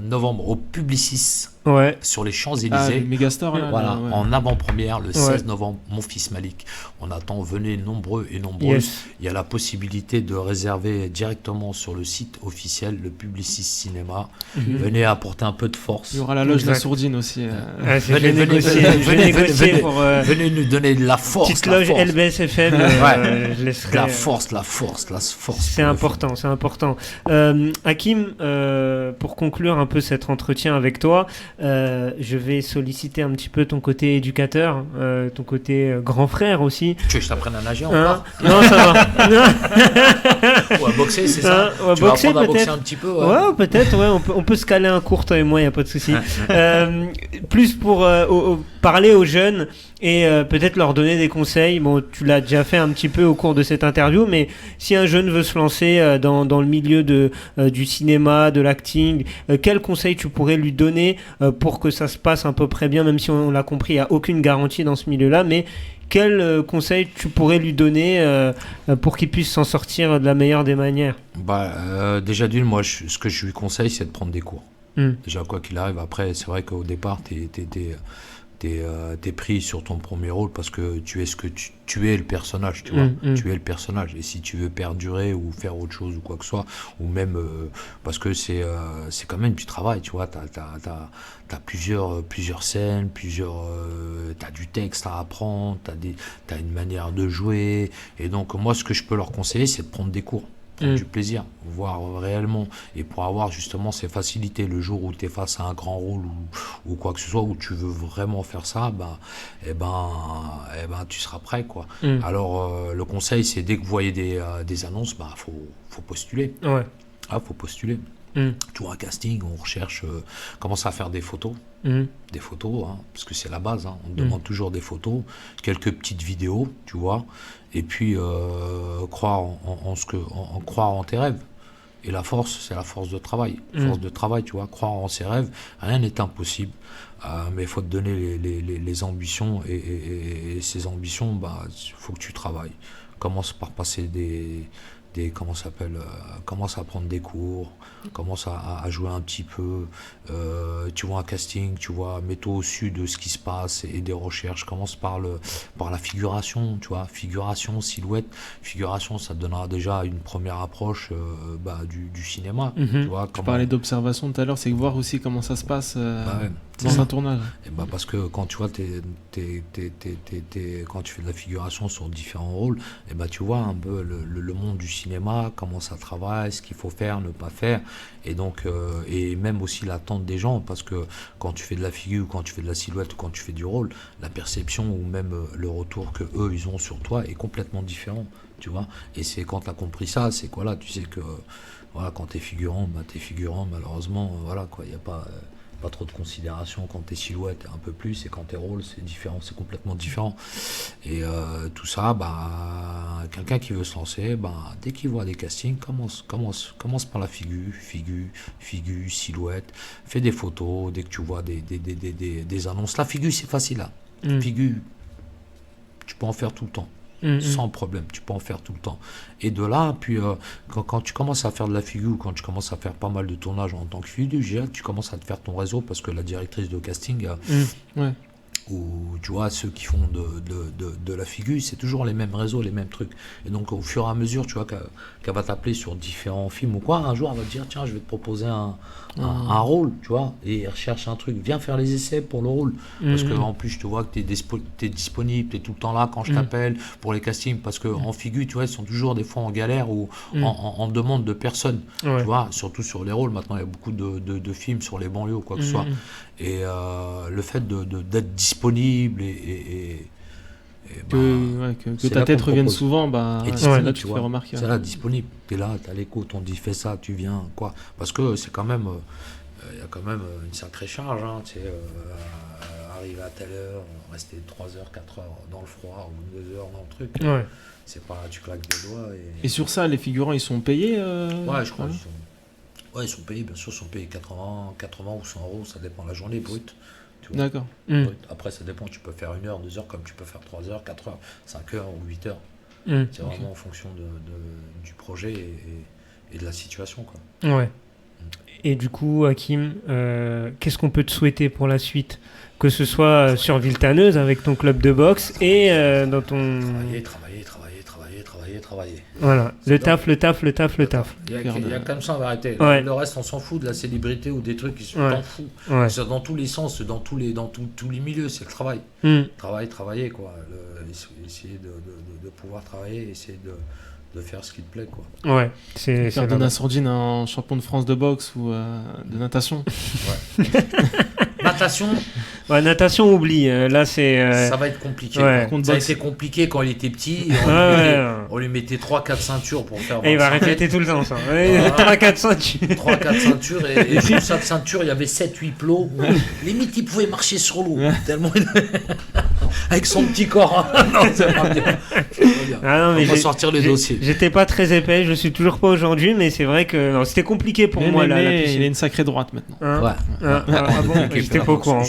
novembre au Publicis, Ouais. sur les Champs-Élysées. Megastore, là, voilà, ouais. en avant-première le 16 novembre, Mon Fils Malik. On attend, venez nombreux et nombreuses. Yes. Il y a la possibilité de réserver directement sur le site officiel, le Publicis Cinéma. Venez apporter un peu de force. Il y aura la loge de la Sourdine aussi. Venez négocier pour... venez nous donner de la force. Petite loge LBSFM. Je laisserai... La force. C'est important, c'est important. Hakim, pour conclure un peu cet entretien avec toi, je vais solliciter un petit peu ton côté éducateur, ton côté grand frère aussi. Tu veux que je t'apprenne à nager Hein? encore? Non, ça va. Non. Ou à boxer, c'est ça? Ou à Tu vas boxer, apprendre à boxer peut-être. un petit peu, Ouais, peut-être, ouais, on peut se caler un cours, toi et moi, il n'y a pas de souci. Plus pour parler aux jeunes et peut-être leur donner des conseils. Bon, tu l'as déjà fait un petit peu au cours de cette interview, mais si un jeune veut se lancer dans le milieu du cinéma, de l'acting, quels conseils tu pourrais lui donner pour que ça se passe à peu près bien, même si on l'a compris, il n'y a aucune garantie dans ce milieu-là, mais quels conseils tu pourrais lui donner pour qu'il puisse s'en sortir de la meilleure des manières? Déjà d'une, moi, ce que je lui conseille, c'est de prendre des cours. Mm. Déjà, quoi qu'il arrive, après, c'est vrai qu'au départ, t'es pris sur ton premier rôle parce que tu es ce que tu es le personnage, tu vois. Tu es le personnage. Et si tu veux perdurer ou faire autre chose ou quoi que ce soit, ou même parce que c'est quand même du travail, tu vois. T'as plusieurs scènes, t'as du texte à apprendre, t'as une manière de jouer. Et donc, moi, ce que je peux leur conseiller, c'est de prendre des cours. Du plaisir, voir réellement, et pour avoir justement ces facilités le jour où tu es face à un grand rôle ou quoi que ce soit, où tu veux vraiment faire ça, tu seras prêt, quoi. Alors le conseil, c'est dès que vous voyez des annonces, faut postuler. Ouais. Faut postuler. Tu vois, un casting, on recherche, commence à faire des photos. Des photos, parce que c'est la base, on demande toujours des photos, quelques petites vidéos, tu vois, et puis croire croire en tes rêves. Et la force, c'est la force de travail. Force de travail, tu vois, croire en ses rêves, rien n'est impossible, mais il faut te donner les ambitions, et ces ambitions, faut que tu travailles. Commence par passer commence à prendre des cours, commence à jouer un petit peu, tu vois un casting, tu vois, mets-toi au dessus de ce qui se passe et des recherches, commence par la figuration, tu vois, figuration, silhouette, figuration, ça te donnera déjà une première approche du cinéma, tu vois. Tu parlais d'observation tout à l'heure, c'est voir aussi comment ça se passe dans un tournage. Et parce que quand tu vois, quand tu fais de la figuration sur différents rôles, et tu vois un peu le monde du cinéma, comment ça travaille, ce qu'il faut faire, ne pas faire, et donc et même aussi l'attente des gens, parce que quand tu fais de la figure, quand tu fais de la silhouette, quand tu fais du rôle, la perception ou même le retour que eux ils ont sur toi est complètement différent, tu vois. Et c'est quand tu as compris ça, c'est quoi là, tu sais que voilà, quand t'es figurant, malheureusement, voilà quoi, il y a pas trop de considération. Quand t'es silhouette, un peu plus, et quand t'es rôle, c'est différent, c'est complètement différent. Et tout ça, quelqu'un qui veut se lancer, dès qu'il voit des castings, commence par la figure, silhouette, fais des photos, dès que tu vois des annonces. La figure, c'est facile, là. Figure, tu peux en faire tout le temps. Sans problème, tu peux en faire tout le temps. Et de là, puis quand tu commences à faire de la figure, quand tu commences à faire pas mal de tournages en tant que figure, tu commences à te faire ton réseau, parce que la directrice de casting, ou tu vois, ceux qui font de la figure, c'est toujours les mêmes réseaux, les mêmes trucs. Et donc au fur et à mesure, tu vois, qu'elle va t'appeler sur différents films ou quoi, un jour elle va te dire, tiens, je vais te proposer un rôle, tu vois, et elle recherche un truc, viens faire les essais pour le rôle, parce que en plus je te vois que t'es disponible, t'es tout le temps là quand je t'appelle pour les castings, parce que en figure, tu vois, ils sont toujours des fois en galère ou en demande de personnes, tu vois, surtout sur les rôles. Maintenant il y a beaucoup de films sur les banlieues ou quoi que ce soit, et le fait d'être disponible que ta tête revienne souvent, là tu te fais remarquer. C'est là, disponible, t'es là, t'as l'écoute, on dit fais ça, tu viens, quoi. Parce que c'est quand même, il y a quand même une sacrée charge, tu sais, arriver à telle heure, rester 3 heures, 4 heures dans le froid, ou 2 heures dans le truc. C'est pas, tu claques des doigts. Et sur ça, les figurants, ils sont payés Ouais, je crois qu'ils sont payés, bien sûr, ils sont payés 80 ou 100 euros, ça dépend de la journée brute. D'accord. Après, ça dépend, tu peux faire 1 heure, 2 heures, comme tu peux faire 3 heures, 4 heures, 5 heures ou 8 heures. C'est vraiment en fonction du projet et de la situation, quoi. Ouais. Et du coup, Hakim, qu'est-ce qu'on peut te souhaiter pour la suite? Que ce soit sur Villetaneuse avec ton club de boxe et dans ton... Travailler. Voilà, le taf. Il y a comme ça, on va arrêter. Ouais. Le reste, on s'en fout de la célébrité ou des trucs qui sont t'en fous. C'est dans tous les sens, dans tous les milieux, c'est le travail. Travailler, quoi. Essayer de pouvoir travailler, essayer de faire ce qui te plaît, quoi. Ouais, c'est faire de Nassourdine un champion de France de boxe ou de natation. Ouais. natation, Ouais, natation, oublie. Là, c'est. ça va être compliqué. Ouais. Ça a été compliqué quand il était petit. On lui mettait 3-4 ceintures pour faire. Et il va 25 répéter mètres. tout le temps, ça. 3-4 ceintures. 3-4 ceintures et sous chaque ceinture il y avait 7-8 plots. Limite il pouvait marcher sur l'eau tellement avec son petit corps. Non, c'est pas bien. Ah non, mais On va sortir les dossiers. J'étais pas très épais, je le suis toujours pas aujourd'hui, mais c'est vrai que non, c'était compliqué pour moi là. La piscine. Il a une sacrée droite maintenant. Hein Ouais. Ah bon, j'étais pas au courant.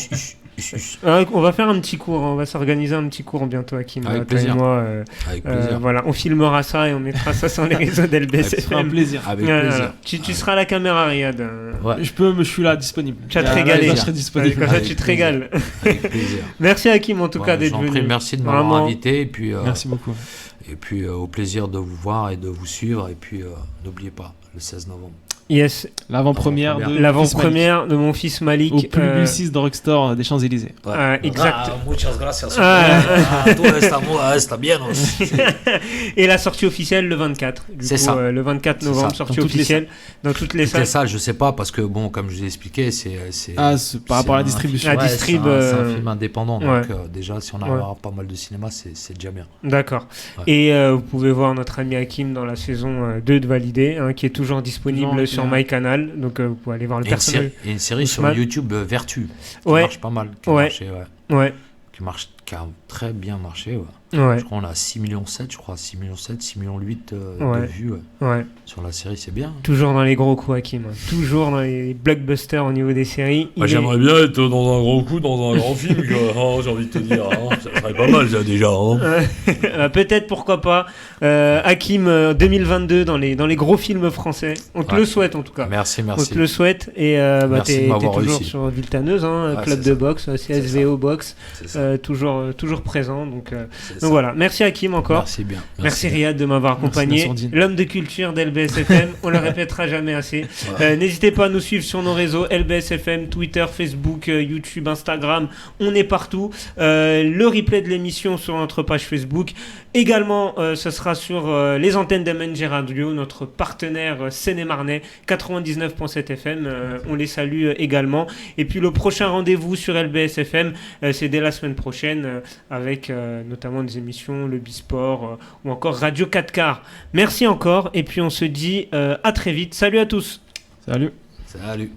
On va faire un petit cours, on va s'organiser un petit cours bientôt, Hakim. Avec toi plaisir. et moi, Avec plaisir. voilà, on filmera ça et on mettra ça sur les réseaux d'LBS Ça fera un FM. plaisir. Avec Voilà. plaisir. Tu seras à la caméra, Riyad. Ouais. Je suis là, disponible. Tu vas te Là, régaler. je serai disponible. Comme ça, Avec tu te plaisir. régales. Avec plaisir. Merci Hakim en tout cas Ouais, d'être j'en venu. prie, merci de m'avoir Vraiment. invité et puis, Merci beaucoup. au plaisir de vous voir et de vous suivre et puis n'oubliez pas le 16 novembre. Yes, L'avant-première de l'avant-première de mon fils Malik. au Publicis Drugstore des Champs-Élysées. Exact. Muchas gracias. Ah. Todo está bien. Et la sortie officielle le 24. Du C'est coup, ça. le 24 C'est novembre, ça. sortie Dans toutes les officielle dans toutes les Toutes les salles. salles, je sais pas parce que bon, comme je vous ai expliqué, c'est Par rapport à la un distribution. La film- ouais, distrib, c'est un film indépendant, donc ouais. déjà si on arrive à avoir pas mal de cinéma, c'est déjà bien. D'accord. Ouais. Et vous pouvez voir notre ami Hakim dans la saison 2 de Validé, hein, qui est toujours disponible Toujours, sur ouais. MyCanal. Donc vous pouvez aller voir le personnage. Et une série sur Ousmane. YouTube, Vertu, qui Ouais. marche pas mal, Ouais. Ouais. qui a très bien marché. Ouais. Ouais. Je crois qu'on a 6,7 millions, je crois 6,7 millions, 6,8 millions Ouais. de vues Ouais. sur la série, c'est bien. Toujours dans les gros coups, Hakim. hein. Toujours dans les blockbusters au niveau des séries. Moi, Il est- j'aimerais bien être dans un gros coup, dans un grand film, quoi. Hein, j'ai envie de te dire. Hein. Ça serait pas mal, ça, déjà. Hein. Peut-être, pourquoi pas. Hakim 2022 dans les gros films français. On te Ouais. le souhaite en tout cas. Merci, On merci. te le souhaite. Et Merci de t'es m'avoir toujours réussi. sur Viltaneuse, hein, Ouais, club c'est de ça. boxe, CSVO boxe, C'est ça, toujours présent. Donc c'est ça. voilà. Merci Hakim encore. Merci bien. Merci Riyad de m'avoir Merci, accompagné. Nassourdine. L'homme de culture d'LBSFM, on le répétera jamais assez. N'hésitez pas à nous suivre sur nos réseaux LBSFM, Twitter, Facebook, YouTube, Instagram. On est partout. Le replay de l'émission sur notre page Facebook. Également, ce sera sur les antennes d'MNG Radio, notre partenaire Seine-et-Marnais, 99.7 FM. On les salue également. Et puis le prochain rendez-vous sur LBSFM, c'est dès la semaine prochaine, avec notamment des émissions, le Bisport ou encore Radio 4 quarts. Merci encore et puis on se dit à très vite. Salut à tous. Salut. Salut.